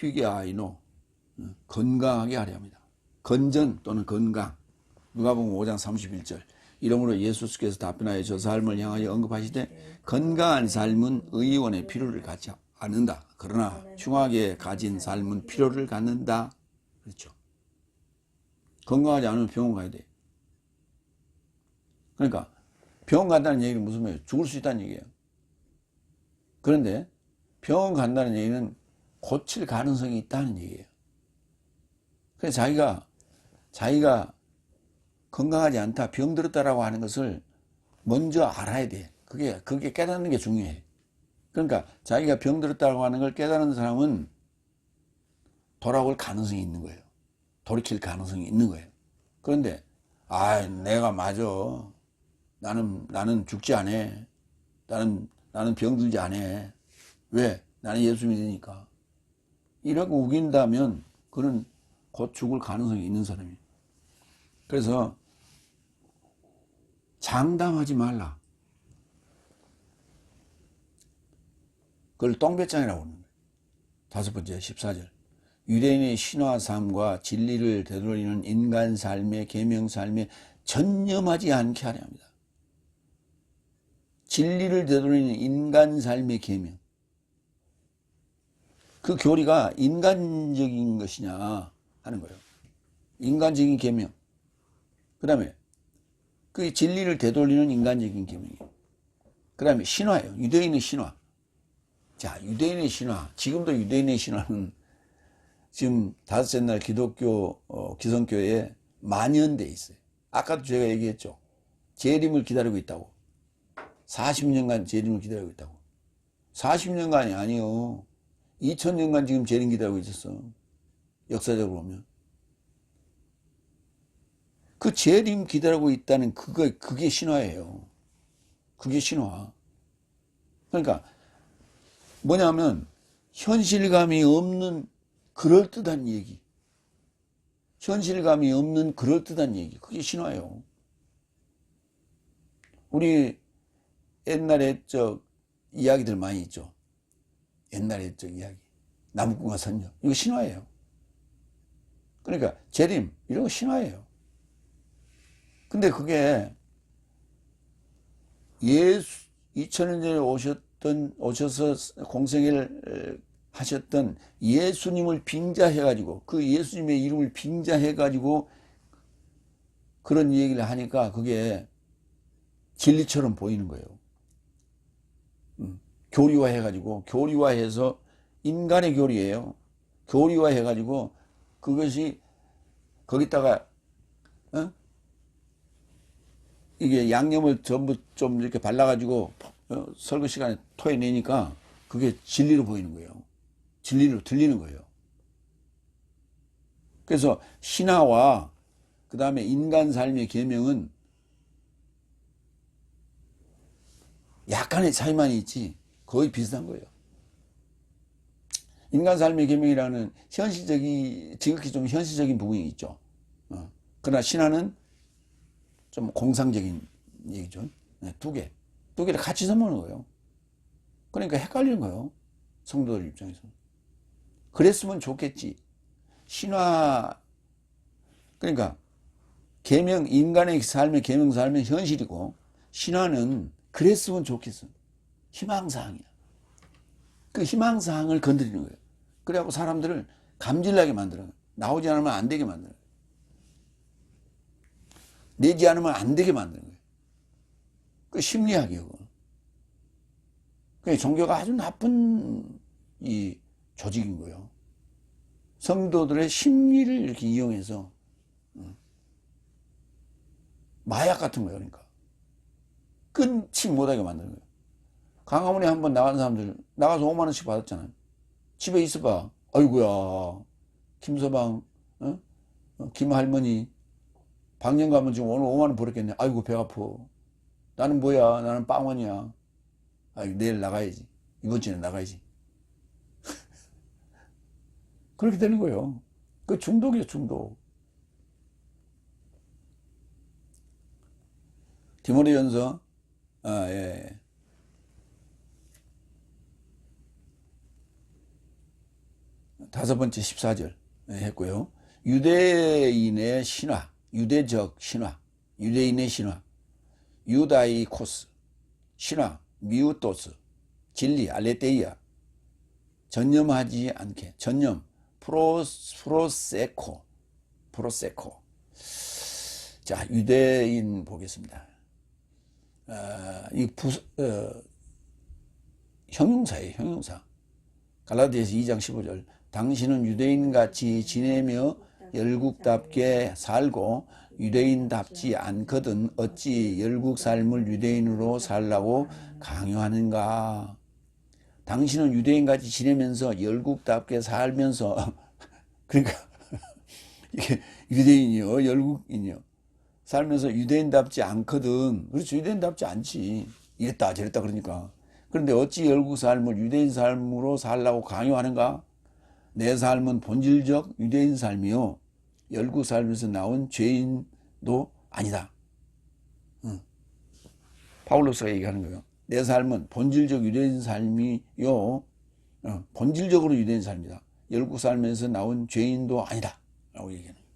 휘기아이노 건강하게 하려 합니다. 건전 또는 건강. 누가복음 5장 31절. 이러므로 예수께서 답변하여 저 삶을 향하여 언급하시되 건강한 삶은 의원의 필요를 갖지 않는다. 그러나 흉하게 가진 삶은 필요를 갖는다. 그렇죠. 건강하지 않으면 병원 가야 돼. 그러니까 병원 간다는 얘기는 무슨 말이에요? 죽을 수 있다는 얘기예요. 그런데 병원 간다는 얘기는 고칠 가능성이 있다는 얘기예요. 그래서 자기가 건강하지 않다, 병들었다라고 하는 것을 먼저 알아야 돼. 그게 깨닫는 게 중요해. 그러니까 자기가 병들었다고 하는 걸 깨닫는 사람은 돌아올 가능성이 있는 거예요. 돌이킬 가능성이 있는 거예요. 그런데 내가 맞아. 나는 죽지 않아. 나는 병들지 않아. 왜? 나는 예수 믿으니까. 이라고 우긴다면 그는 곧 죽을 가능성이 있는 사람이에요. 그래서 장담하지 말라. 그걸 똥배짱이라고 하는 거예요. 5번째 14절. 유대인의 신화 삶과 진리를 되돌리는 인간 삶의 계명 삶에 전념하지 않게 하려 합니다. 진리를 되돌리는 인간 삶의 계명. 그 교리가 인간적인 것이냐 하는 거예요. 인간적인 계명. 그 다음에 그 진리를 되돌리는 인간적인 계명이에요. 그 다음에 신화예요. 유대인의 신화. 자, 유대인의 신화. 지금도 유대인의 신화는 지금 다섯째 날 기독교 기성교회에 만연돼 있어요. 아까도 제가 얘기했죠. 재림을 기다리고 있다고. 40년간 재림을 기다리고 있다고. 40년간이 아니요. 2000년간 지금 재림 기다리고 있었어. 역사적으로 보면. 그 재림 기다리고 있다는 그게 신화예요. 그게 신화. 그러니까 뭐냐면 현실감이 없는 그럴듯한 얘기. 현실감이 없는 그럴듯한 얘기. 그게 신화예요. 우리 옛날에 이야기들 많이 있죠. 옛날에 이야기. 나무꾼과 선녀. 이거 신화예요. 그러니까 재림 이런 거 신화예요. 근데 그게 예수 2000년 전에 오셔서 공생애를 하셨던 예수님을 빙자해가지고 그 예수님의 이름을 빙자해가지고 그런 얘기를 하니까 그게 진리처럼 보이는 거예요. 교리화해서 인간의 교리예요. 교리화해가지고 그것이 거기다가 이게 양념을 전부 좀 이렇게 발라가지고 설거 시간에 토해내니까 그게 진리로 보이는 거예요. 진리로 들리는 거예요. 그래서 신화와 그 다음에 인간 삶의 계명은 약간의 차이만 있지 거의 비슷한 거예요. 인간 삶의 계명이라는 지극히 좀 현실적인 부분이 있죠. 그러나 신화는 좀 공상적인 얘기죠. 두 개를 같이 써먹는 거예요. 그러니까 헷갈리는 거예요. 성도들 입장에서. 그랬으면 좋겠지. 신화, 그러니까 인간의 삶의 계명 삶은 현실이고 신화는 그랬으면 좋겠어. 희망사항이야. 그 희망사항을 건드리는 거예요. 그래갖고 사람들을 감질나게 만드는 거예요. 나오지 않으면 안 되게 만드는 거예요. 내지 않으면 안 되게 만드는 거예요. 그 심리학이에요. 그러니까 종교가 아주 나쁜 이 조직인 거예요. 성도들의 심리를 이렇게 이용해서 마약 같은 거예요. 그러니까 끊지 못하게 만드는 거예요. 강화문에 한번 나간 사람들 나가서 5만 원씩 받았잖아요. 집에 있어봐. 아이고야 김서방, 김할머니 방년 가면 지금 오늘 5만 원 벌었겠네. 아이고 배 아파. 나는 뭐야? 나는 빵원이야. 아이고 내일 나가야지. 이번 주에 나가야지. 그렇게 되는 거예요. 그 중독이에요, 중독. 디모데전서 예. 다섯 번째 14절 했고요. 유대인의 신화, 유대적 신화, 유대인의 신화, 유다이코스, 신화, 미우토스, 진리, 알레테이아, 전념하지 않게, 전념, 프로세코. 자, 유대인 보겠습니다. 형용사예요, 형용사. 갈라디아서 2장 15절. 당신은 유대인같이 지내며 열국답게 살고 유대인답지 않거든 어찌 열국 삶을 유대인으로 살라고 강요하는가. 당신은 유대인같이 지내면서 열국답게 살면서 그러니까 이게 유대인이요 열국인이요 살면서 유대인답지 않거든. 그렇죠. 유대인답지 않지. 이랬다 저랬다 그러니까. 그런데 어찌 열국 삶을 유대인 삶으로 살라고 강요하는가. 내 삶은 본질적 유대인 삶이요 열국 삶에서 나온 죄인도 아니다. 파울로스가 얘기하는 거예요. 내 삶은 본질적 유대인 삶이요 본질적으로 유대인 삶이다. 열국 삶에서 나온 죄인도 아니다 라고 얘기하는 거예요.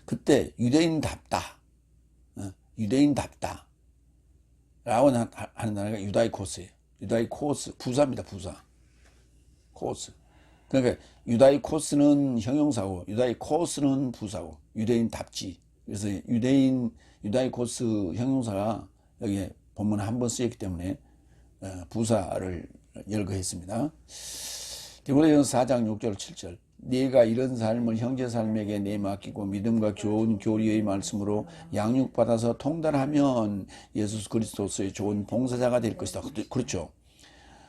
그때 유대인답다 유대인답다 라고 하는 단어가 유다이코스예요. 유다이코스 부사입니다. 부사 코스. 그러니까 유다이코스는 형용사고 유다이코스는 부사고 유대인답지. 그래서 유다이코스 형용사가 여기에 본문에 한 번 쓰였기 때문에 부사를 열거했습니다. 디모데전서 4장 6절 7절. 네가 이런 삶을 형제 삶에게 내맡기고 믿음과 좋은 교리의 말씀으로 양육받아서 통달하면 예수 그리스도의 좋은 봉사자가 될 것이다. 그렇죠.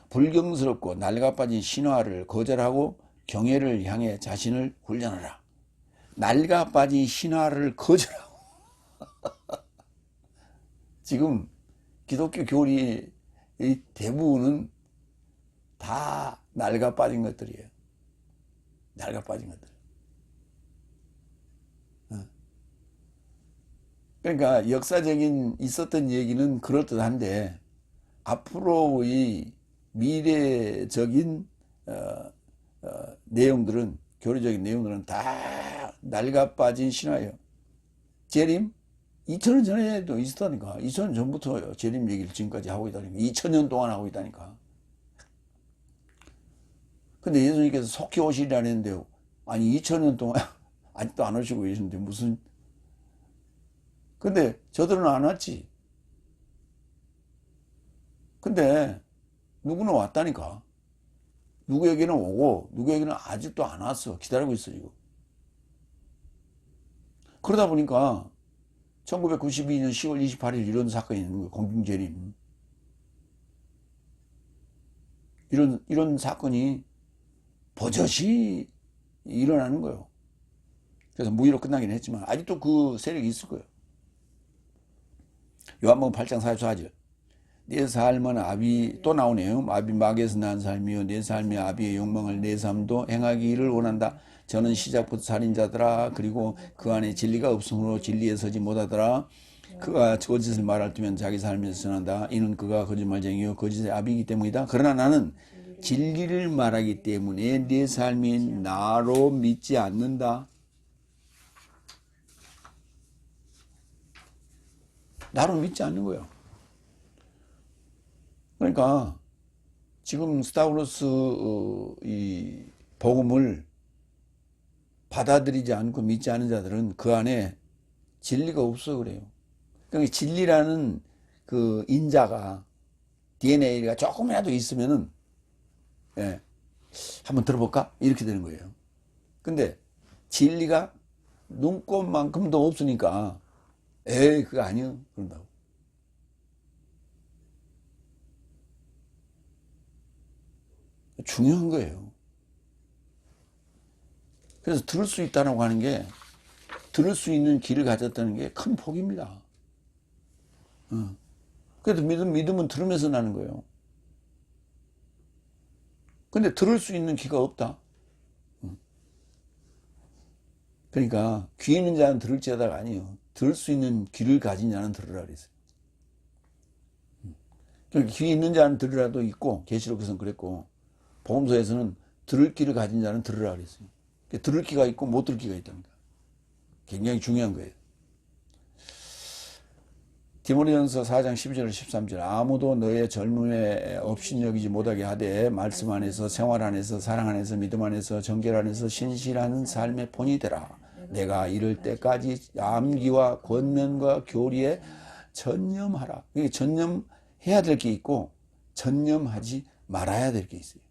불경스럽고 낡아빠진 신화를 거절하고 경애를 향해 자신을 훈련하라. 낡아빠진 신화를 거절하고 지금 기독교 교리의 대부분은 다 낡아빠진 것들이에요. 낡아빠진 것들. 그러니까 역사적인 있었던 얘기는 그럴듯한데 앞으로의 미래적인 내용들은 교리적인 내용들은 다 낡아빠진 신화예요. 재림 2000년 전에도 있었다니까. 2000년 전부터 재림 얘기를 지금까지 하고 있다니까. 2000년 동안 하고 있다니까. 근데 예수님께서 속히 오시리라 했는데 아니 2000년 동안 아직도 안 오시고 계시는데 무슨. 근데 저들은 안 왔지. 근데 누구는 왔다니까. 누구에게는 오고 누구에게는 아직도 안 왔어. 기다리고 있어 지금. 그러다 보니까 1992년 10월 28일 이런 사건이 있는 거예요. 공중재림. 이런 사건이 버젓이 일어나는 거예요. 그래서 무위로 끝나긴 했지만 아직도 그 세력이 있을 거예요. 요한복음 8장 44절. 내 삶은 아비 또 나오네요. 아비 막에서 난 삶이요 내 삶이 아비의 욕망을 내 삶도 행하기를 원한다. 저는 시작부터 살인자더라. 그리고 그 안에 진리가 없으므로 진리에 서지 못하더라. 그가 거짓을 말할 때면 자기 삶에서 전한다. 이는 그가 거짓말쟁이요 거짓의 아비이기 때문이다. 그러나 나는 진리를 말하기 때문에 내 삶이 나로 믿지 않는다. 나로 믿지 않는 거예요. 그러니까 지금 스타우로스 이 복음을 받아들이지 않고 믿지 않은 자들은 그 안에 진리가 없어 그래요. 그러니까 진리라는 그 인자가 DNA가 조금이라도 있으면은 예, 한번 들어볼까? 이렇게 되는 거예요. 근데 진리가 눈꼽만큼도 없으니까 에이 그거 아니요 그런다고. 중요한 거예요. 그래서 들을 수 있다라고 하는 게 들을 수 있는 길을 가졌다는 게 큰 복입니다. 그래도 믿음은 들으면서 나는 거예요. 근데 들을 수 있는 귀가 없다. 그러니까 귀 있는 자는 들을지어다가 아니에요. 들을 수 있는 귀를 가진 자는 들으라 그랬어요. 그러니까 귀 있는 자는 들으라도 있고 계시록에서는 그랬고 복음서에서는 들을 귀를 가진 자는 들으라 그랬어요. 그러니까 들을 귀가 있고 못 들을 귀가 있답니다. 굉장히 중요한 거예요. 디모데전서 4장 12절 13절 아무도 너의 젊음에 업신여기지 못하게 하되 말씀 안에서 생활 안에서 사랑 안에서 믿음 안에서 정결 안에서 신실한 삶의 본이 되라. 내가 이럴 때까지 암기와 권면과 교리에 전념하라. 이게 전념해야 될 게 있고 전념하지 말아야 될 게 있어요.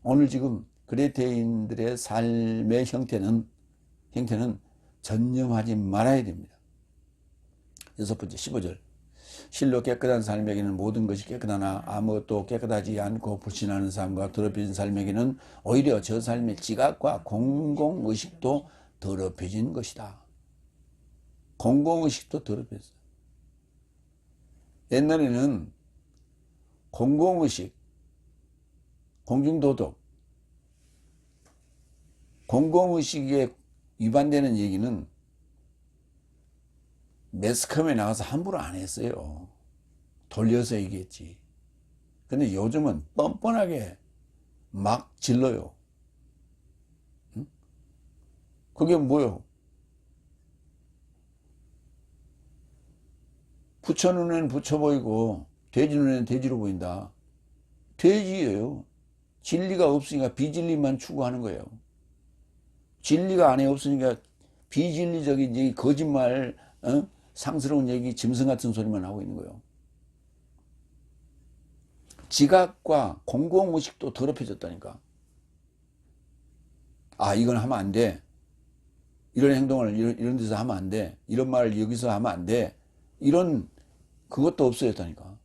오늘 지금 그레테인들의 삶의 형태는 전념하지 말아야 됩니다. 6번째 15절 실로 깨끗한 삶에게는 모든 것이 깨끗하나 아무것도 깨끗하지 않고 불신하는 삶과 더럽혀진 삶에게는 오히려 저 삶의 지각과 공공의식도 더럽혀진 것이다. 공공의식도 더럽혀졌어요. 옛날에는 공공의식, 공중도덕, 공공의식에 위반되는 얘기는 매스컴에 나가서 함부로 안 했어요. 돌려서 얘기했지. 근데 요즘은 뻔뻔하게 막 질러요. 응? 그게 뭐요? 부처 눈에는 부처 보이고 돼지 눈에는 돼지로 보인다. 돼지예요. 진리가 없으니까 비진리만 추구하는 거예요. 진리가 안에 없으니까 비진리적인 얘기, 거짓말, 상스러운 얘기, 짐승 같은 소리만 하고 있는 거예요. 지각과 공공의식도 더럽혀졌다니까. 아, 이건 하면 안 돼. 이런 행동을 이런 데서 하면 안 돼. 이런 말을 여기서 하면 안 돼. 이런 그것도 없어졌다니까.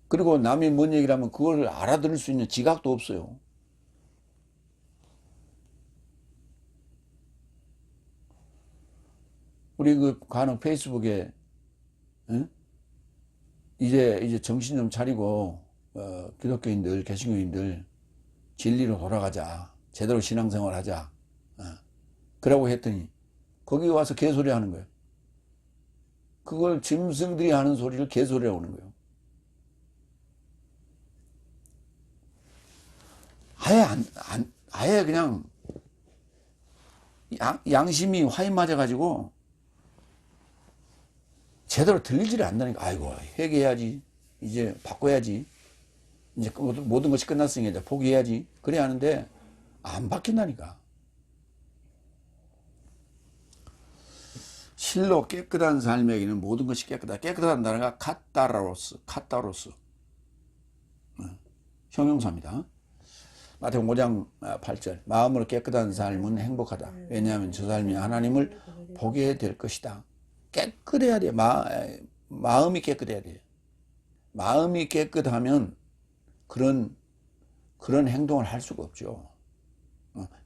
그리고 남이 뭔 얘기를 하면 그걸 알아들을 수 있는 지각도 없어요. 우리 그 간혹 페이스북에 이제 정신 좀 차리고 기독교인들, 개신교인들 진리로 돌아가자. 제대로 신앙생활 하자. 그러고 했더니 거기 와서 개소리 하는 거예요. 그걸 짐승들이 하는 소리를 개소리라고 하는 거예요. 아예 그냥 양심이 화인 맞아가지고 제대로 들리지를 않는다니까. 아이고 회개해야지. 이제 바꿔야지. 이제 모든 것이 끝났으니까 이제 포기해야지. 그래야 하는데 안 바뀐다니까. 실로 깨끗한 삶에게는 모든 것이 깨끗하다. 깨끗한 단어가 카타로스. 형용사입니다. 마태복음 5장 8절 마음으로 깨끗한 삶은 행복하다. 왜냐하면 저 삶이 하나님을 보게 될 것이다. 깨끗해야 돼. 마음이 깨끗해야 돼. 마음이 깨끗하면 그런 행동을 할 수가 없죠.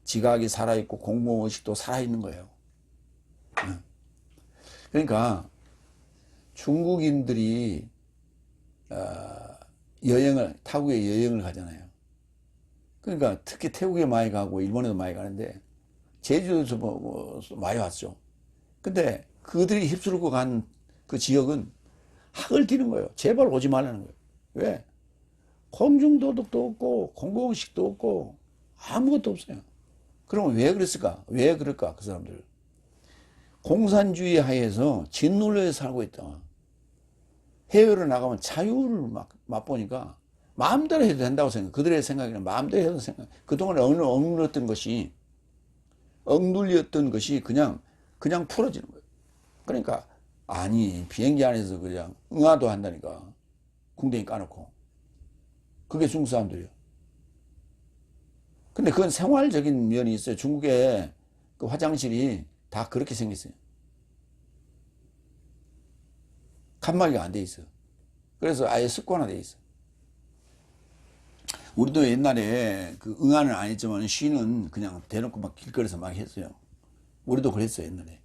지각이 살아있고 공공의식도 살아있는 거예요. 그러니까 중국인들이 타국에 여행을 가잖아요. 그러니까 특히 태국에 많이 가고 일본에도 많이 가는데 제주도에서 많이 왔죠. 근데 그들이 휩쓸고 간 그 지역은 학을 띠는 거예요. 제발 오지 말라는 거예요. 왜? 공중도덕도 없고 공공의식도 없고 아무것도 없어요. 그러면 왜 그랬을까? 왜 그럴까? 그 사람들 공산주의 하에서 짓눌려 살고 있다. 해외로 나가면 자유를 막 맛보니까 마음대로 해도 된다고 생각. 그들의 생각에는 마음대로 해도 생각. 그동안에 억눌렸던 것이 그냥 풀어지는 거예요. 그러니까 아니 비행기 안에서 그냥 응아도 한다니까. 궁뎅이 까놓고. 그게 중국 사람들이요. 근데 그건 생활적인 면이 있어요. 중국에 그 화장실이 다 그렇게 생겼어요. 칸막이가 안 돼 있어. 그래서 아예 습관화돼 있어. 우리도 옛날에 그 응아는 안 했지만 쉬는 그냥 대놓고 막 길거리에서 막 했어요. 우리도 그랬어요, 옛날에.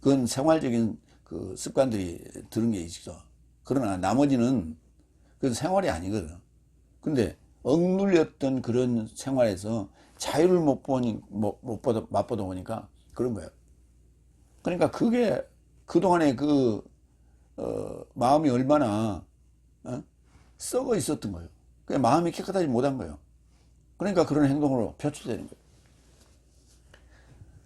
그건 생활적인 그 습관들이 들은 게 있어. 그러나 나머지는 그건 생활이 아니거든. 근데 억눌렸던 그런 생활에서 자유를 맛보다 보니까 그런 거예요. 그러니까 그게 그동안에 마음이 얼마나, 썩어 있었던 거예요. 그냥 마음이 깨끗하지 못한 거예요. 그러니까 그런 행동으로 표출되는 거예요.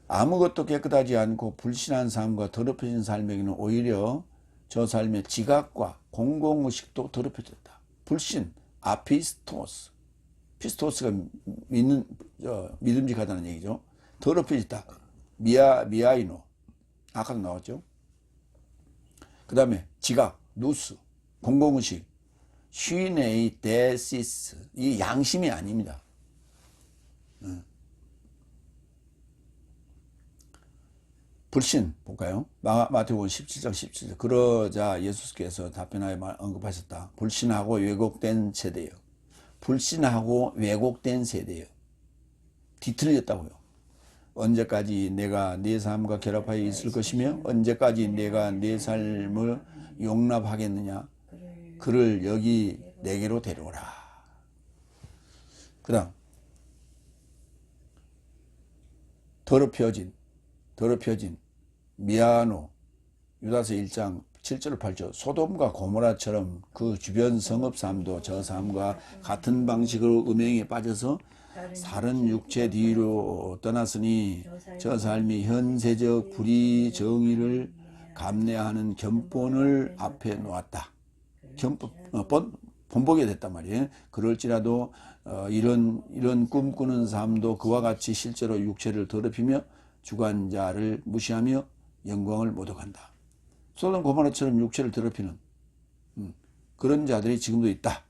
아무것도 깨끗하지 않고 불신한 삶과 더럽혀진 삶에게는 오히려 저 삶의 지각과 공공의식도 더럽혀졌다. 불신, 아피스토스. 피스토스가 믿음직하다는 얘기죠. 더럽혀졌다. 미아이노. 아까도 나왔죠. 그 다음에 지각, 누스, 공공의식, 슈네이 데시스. 이 양심이 아닙니다. 불신 볼까요? 마태복음 17장 17절. 그러자 예수께서 답변하여 언급하셨다. 불신하고 왜곡된 세대요. 불신하고 왜곡된 세대요. 뒤틀렸다고요. 언제까지 내가 네 삶과 결합하여 있을 것이며 언제까지 내가 네 삶을 용납하겠느냐. 그를 여기 내게로 데려오라. 그 다음 더럽혀진 미아노. 유다서 1장 7절 8절. 소돔과 고모라처럼 그 주변 성읍 삶도 저 삶과 같은 방식으로 음행에 빠져서 다른 육체 뒤로 떠났으니 저 삶이 현세적 불의정의를 감내하는 견본을 앞에 놓았다. 본보게 됐단 말이에요. 그럴지라도 이런 꿈꾸는 삶도 그와 같이 실제로 육체를 더럽히며 주관자를 무시하며 영광을 못 얻어간다. 소돔 고모라처럼 육체를 더럽히는 그런 자들이 지금도 있다.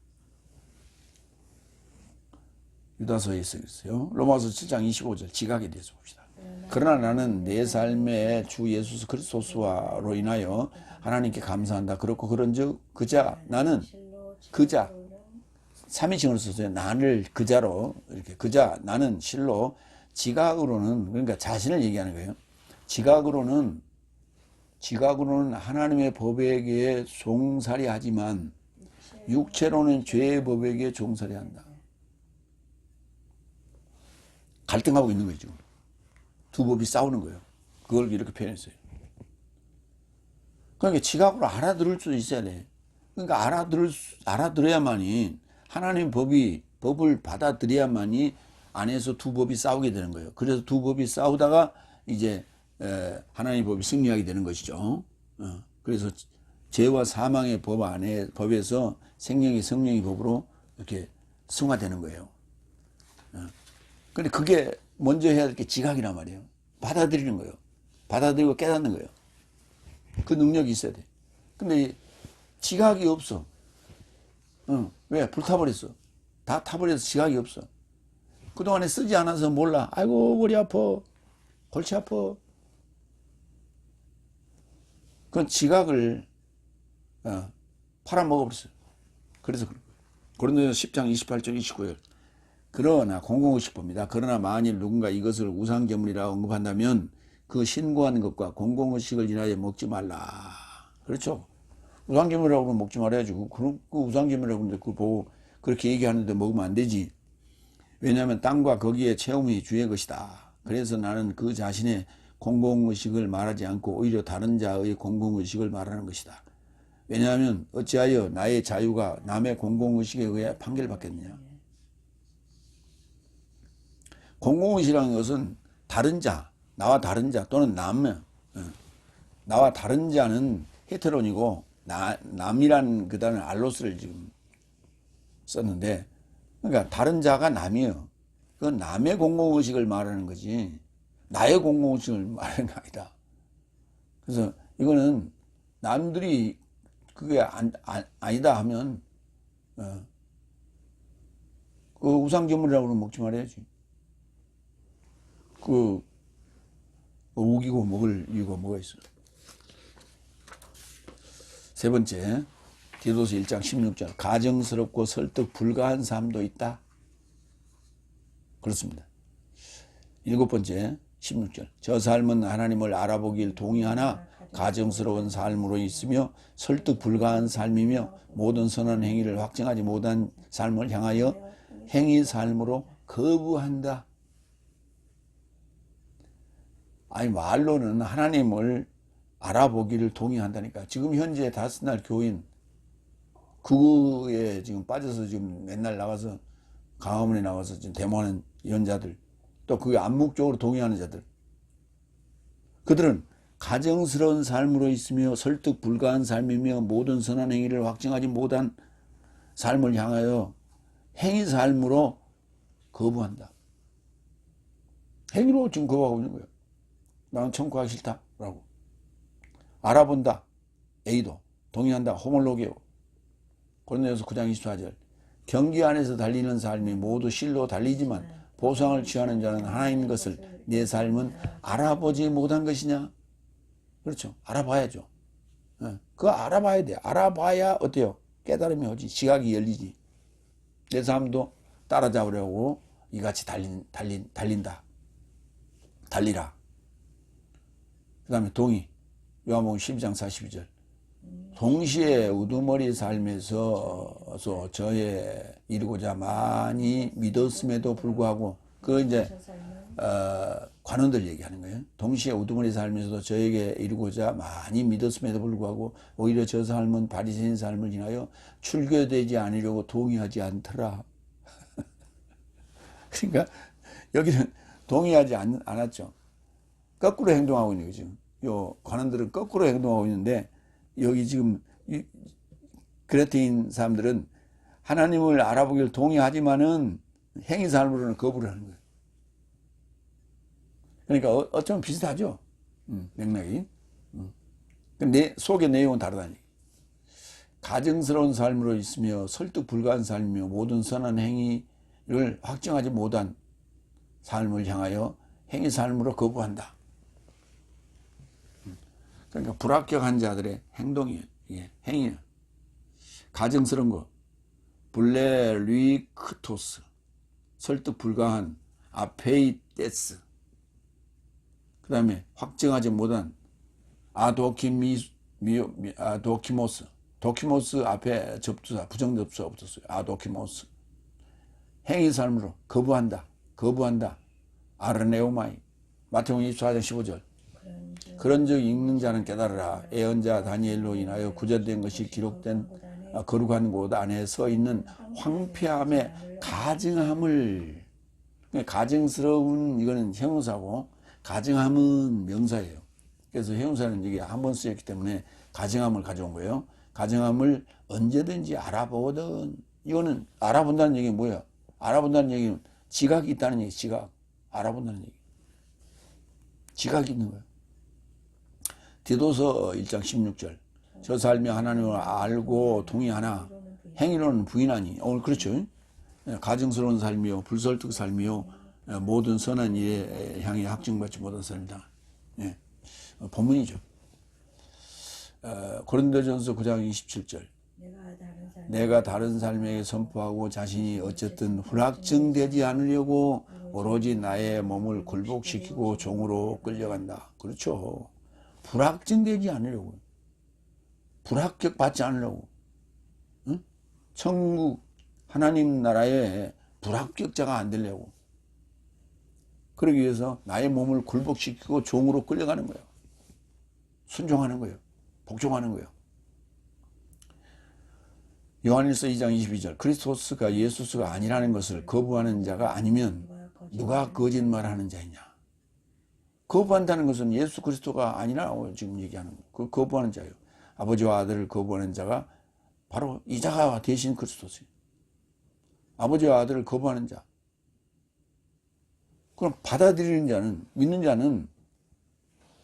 유다서에 있어요. 로마서 7장 25절 지각에 대해서 봅시다. 그러나 나는 내 삶의 주 예수 그리스도로 인하여 하나님께 감사한다. 그렇고 그런즉 나는 그자 삼위칭으로 썼어요. 나를 그자로 이렇게 나는 실로 지각으로는 그러니까 자신을 얘기하는 거예요. 지각으로는 하나님의 법에게 종살이 하지만 육체로는 죄의 법에게 종살이 한다. 갈등하고 있는 거죠. 두 법이 싸우는 거예요. 그걸 이렇게 표현했어요. 그러니까 지각으로 알아들을 수 있어야 돼. 그러니까 알아들어야만이 하나님 법을 받아들여야만이 안에서 두 법이 싸우게 되는 거예요. 그래서 두 법이 싸우다가 이제 하나님 법이 승리하게 되는 것이죠. 그래서 죄와 사망의 법에서 생명의 성령의 법으로 이렇게 승화되는 거예요. 근데 그게 먼저 해야 될 게 지각이란 말이에요. 받아들이는 거예요. 받아들이고 깨닫는 거예요. 그 능력이 있어야 돼. 근데 지각이 없어. 왜? 불타버렸어. 다 타버려서 지각이 없어. 그동안에 쓰지 않아서 몰라. 아이고 머리 아파. 골치 아파. 그건 지각을 팔아먹어버렸어요. 그래서 그런 거예요. 고린도서 10장 28절 29절. 그러나 공공의식법입니다. 그러나 만일 누군가 이것을 우상제물이라 언급한다면 그 신고한 것과 공공의식을 인하여 먹지 말라. 그렇죠? 우상제물이라고 하면 먹지 말아야지. 그 우상제물이라고 하는데 그거 보고 그렇게 얘기하는데 먹으면 안 되지. 왜냐하면 땅과 거기에 채움이 주의 것이다. 그래서 나는 그 자신의 공공의식을 말하지 않고 오히려 다른 자의 공공의식을 말하는 것이다. 왜냐하면 어찌하여 나의 자유가 남의 공공의식에 의해 판결받겠느냐. 공공의식이라는 것은 다른 자, 나와 다른 자 또는 나와 다른 자는 헤테론이고 남이란 그 단어 알로스를 지금 썼는데, 그러니까 다른 자가 남이에요. 그건 남의 공공의식을 말하는 거지 나의 공공의식을 말하는 게 아니다. 그래서 이거는 남들이 그게 아니다 하면 그 우상제물이라고 그러면 먹지 말아야지. 우기고 먹을 이유가 뭐가 있어. 세 번째, 디도서 1장 16절. 가정스럽고 설득 불가한 삶도 있다. 그렇습니다. 일곱 번째, 16절. 저 삶은 하나님을 알아보길 동의하나 가정스러운 삶으로 있으며 설득 불가한 삶이며 모든 선한 행위를 확증하지 못한 삶을 향하여 행위 삶으로 거부한다. 아니, 말로는 하나님을 알아보기를 동의한다니까. 지금 현재 다스날 교인 그거에 지금 빠져서 지금 맨날 나가서 강화문에 나와서 지금 데모하는 연자들, 또 그게 암묵적으로 동의하는 자들, 그들은 가정스러운 삶으로 있으며 설득 불가한 삶이며 모든 선한 행위를 확증하지 못한 삶을 향하여 행위 삶으로 거부한다. 행위로 지금 거부하고 있는 거예요. 나는 천국하기 싫다 라고. 알아본다. A도 동의한다. 호몰로게오. 고린도전서 9장 24절. 경기 안에서 달리는 삶이 모두 실로 달리지만 보상을 취하는 자는 하나님 것을 내 삶은 알아보지 못한 것이냐. 그렇죠. 알아봐야죠. 그거 알아봐야 돼. 알아봐야 어때요? 깨달음이 오지. 지각이 열리지. 내 삶도 따라잡으려고 이같이 달린다. 달리라. 그 다음에 동의. 요한복음 12장 42절. 동시에 우두머리 삶에서 저의 이루고자 많이 믿었음에도 불구하고, 그 이제 관원들 얘기하는 거예요. 동시에 우두머리 삶에서도 저에게 이루고자 많이 믿었음에도 불구하고 오히려 저 삶은 바리새인 삶을 인하여 출교되지 않으려고 동의하지 않더라. 그러니까 여기는 동의하지 않았죠. 거꾸로 행동하고 있는 거죠. 요 관원들은 거꾸로 행동하고 있는데, 여기 지금 그레테인 사람들은 하나님을 알아보기를 동의하지만은 행위 삶으로는 거부를 하는 거예요. 그러니까 어쩌면 비슷하죠. 맥락이. 근데 속의 내용은 다르다니. 가정스러운 삶으로 있으며 설득 불가한 삶이며 모든 선한 행위를 확증하지 못한 삶을 향하여 행위 삶으로 거부한다. 그러니까 불합격한 자들의 행동이에요. 이게 행위예요. 가정스러운 거. 블레리크토스. 설득 불가한 아페이테스. 그 다음에 확증하지 못한 아도키모스. 도키모스 앞에 접두사, 부정접수가 붙었어요. 아도키모스. 행위 삶으로 거부한다. 아르네오마이. 마태복음 24장 15절. 그런즉 읽는 자는 깨달으라. 예언자 다니엘로 인하여 구절된 것이 기록된 거룩한 곳 안에 서 있는 황폐함의 가증함을. 가증스러운 이거는 형용사고 가증함은 명사예요. 그래서 형용사는 이게 한 번 쓰였기 때문에 가증함을 가져온 거예요. 가증함을 언제든지 알아보거든. 이거는 알아본다는 얘기는 뭐예요? 알아본다는 얘기는 지각이 있다는 얘기. 지각. 알아본다는 얘기. 지각이 있는 거예요. 디도서 1장 16절. 저 삶이 하나님을 알고 동의하나 행위로는 부인하니. 오늘 그렇죠. 가증스러운 삶이요 불설득 삶이요 모든 선한 일에 향해 확증받지 못한 삶이다. 예. 본문이죠. 고린도전서 9장 27절. 내가 다른 삶에게 선포하고 자신이 어쨌든 불확증되지 않으려고 오로지 나의 몸을 굴복시키고 종으로 끌려간다. 그렇죠. 불확증되지 않으려고. 불합격 받지 않으려고. 응? 천국 하나님 나라에 불합격자가 안 되려고. 그러기 위해서 나의 몸을 굴복시키고 종으로 끌려가는 거예요. 순종하는 거예요. 복종하는 거예요. 요한일서 2장 22절. 그리스도스가 예수스가 아니라는 것을 거부하는 자가 아니면 누가 거짓말하는 자이냐. 거부한다는 것은 예수 그리스도가 아니라고 지금 얘기하는 거예요. 그 거부하는 자예요. 아버지와 아들을 거부하는 자가 바로 이 자가 대신 그리스도세요. 아버지와 아들을 거부하는 자. 그럼 받아들이는 자는, 믿는 자는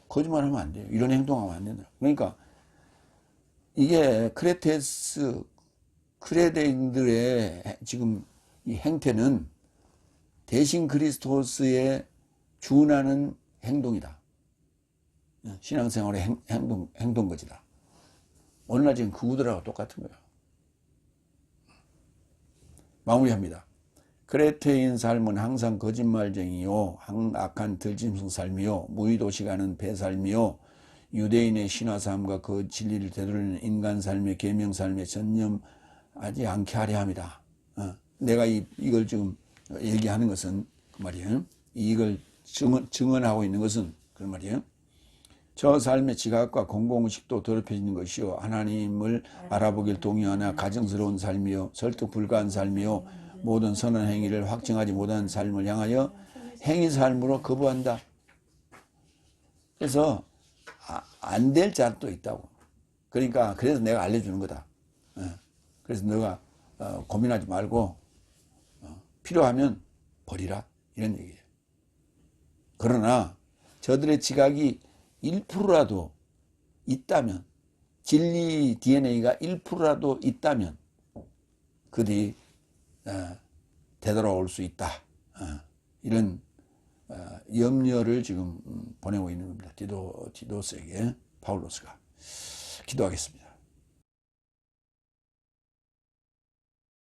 거짓말하면 안 돼요. 이런 행동하면 안 된다. 그러니까 이게 크레데인들의 지금 이 행태는 대신 그리스도스에 준하는 행동이다. 신앙생활의 행동거지다. 오늘날 지금 그우들하고 똑같은 거예요. 마무리합니다. 크레테인 삶은 항상 거짓말쟁이요, 악한 들짐승 삶이요, 무의도시가는 배삶이요, 유대인의 신화삶과 그 진리를 되돌리는 인간 삶의 계명 삶에 전념하지 않게 하려 합니다. 내가 이걸 지금 얘기하는 것은 그 말이에요. 이걸 증언하고 있는 것은 그 말이에요. 저 삶의 지각과 공공의식도 더럽혀지는 것이요, 하나님을 알아보길 동의하나 가증스러운 삶이요, 설득 불가한 삶이요, 모든 선한 행위를 확증하지 못한 삶을 향하여 행위 삶으로 거부한다. 그래서 안 될 자도 있다고. 그러니까 그래서 내가 알려주는 거다. 그래서 너가 고민하지 말고 필요하면 버리라, 이런 얘기예요. 그러나 저들의 지각이 1%라도 있다면, 진리 DNA가 1%라도 있다면 그들이 되돌아올 수 있다. 이런 염려를 지금 보내고 있는 겁니다. 디도스에게 바울로스가. 기도하겠습니다.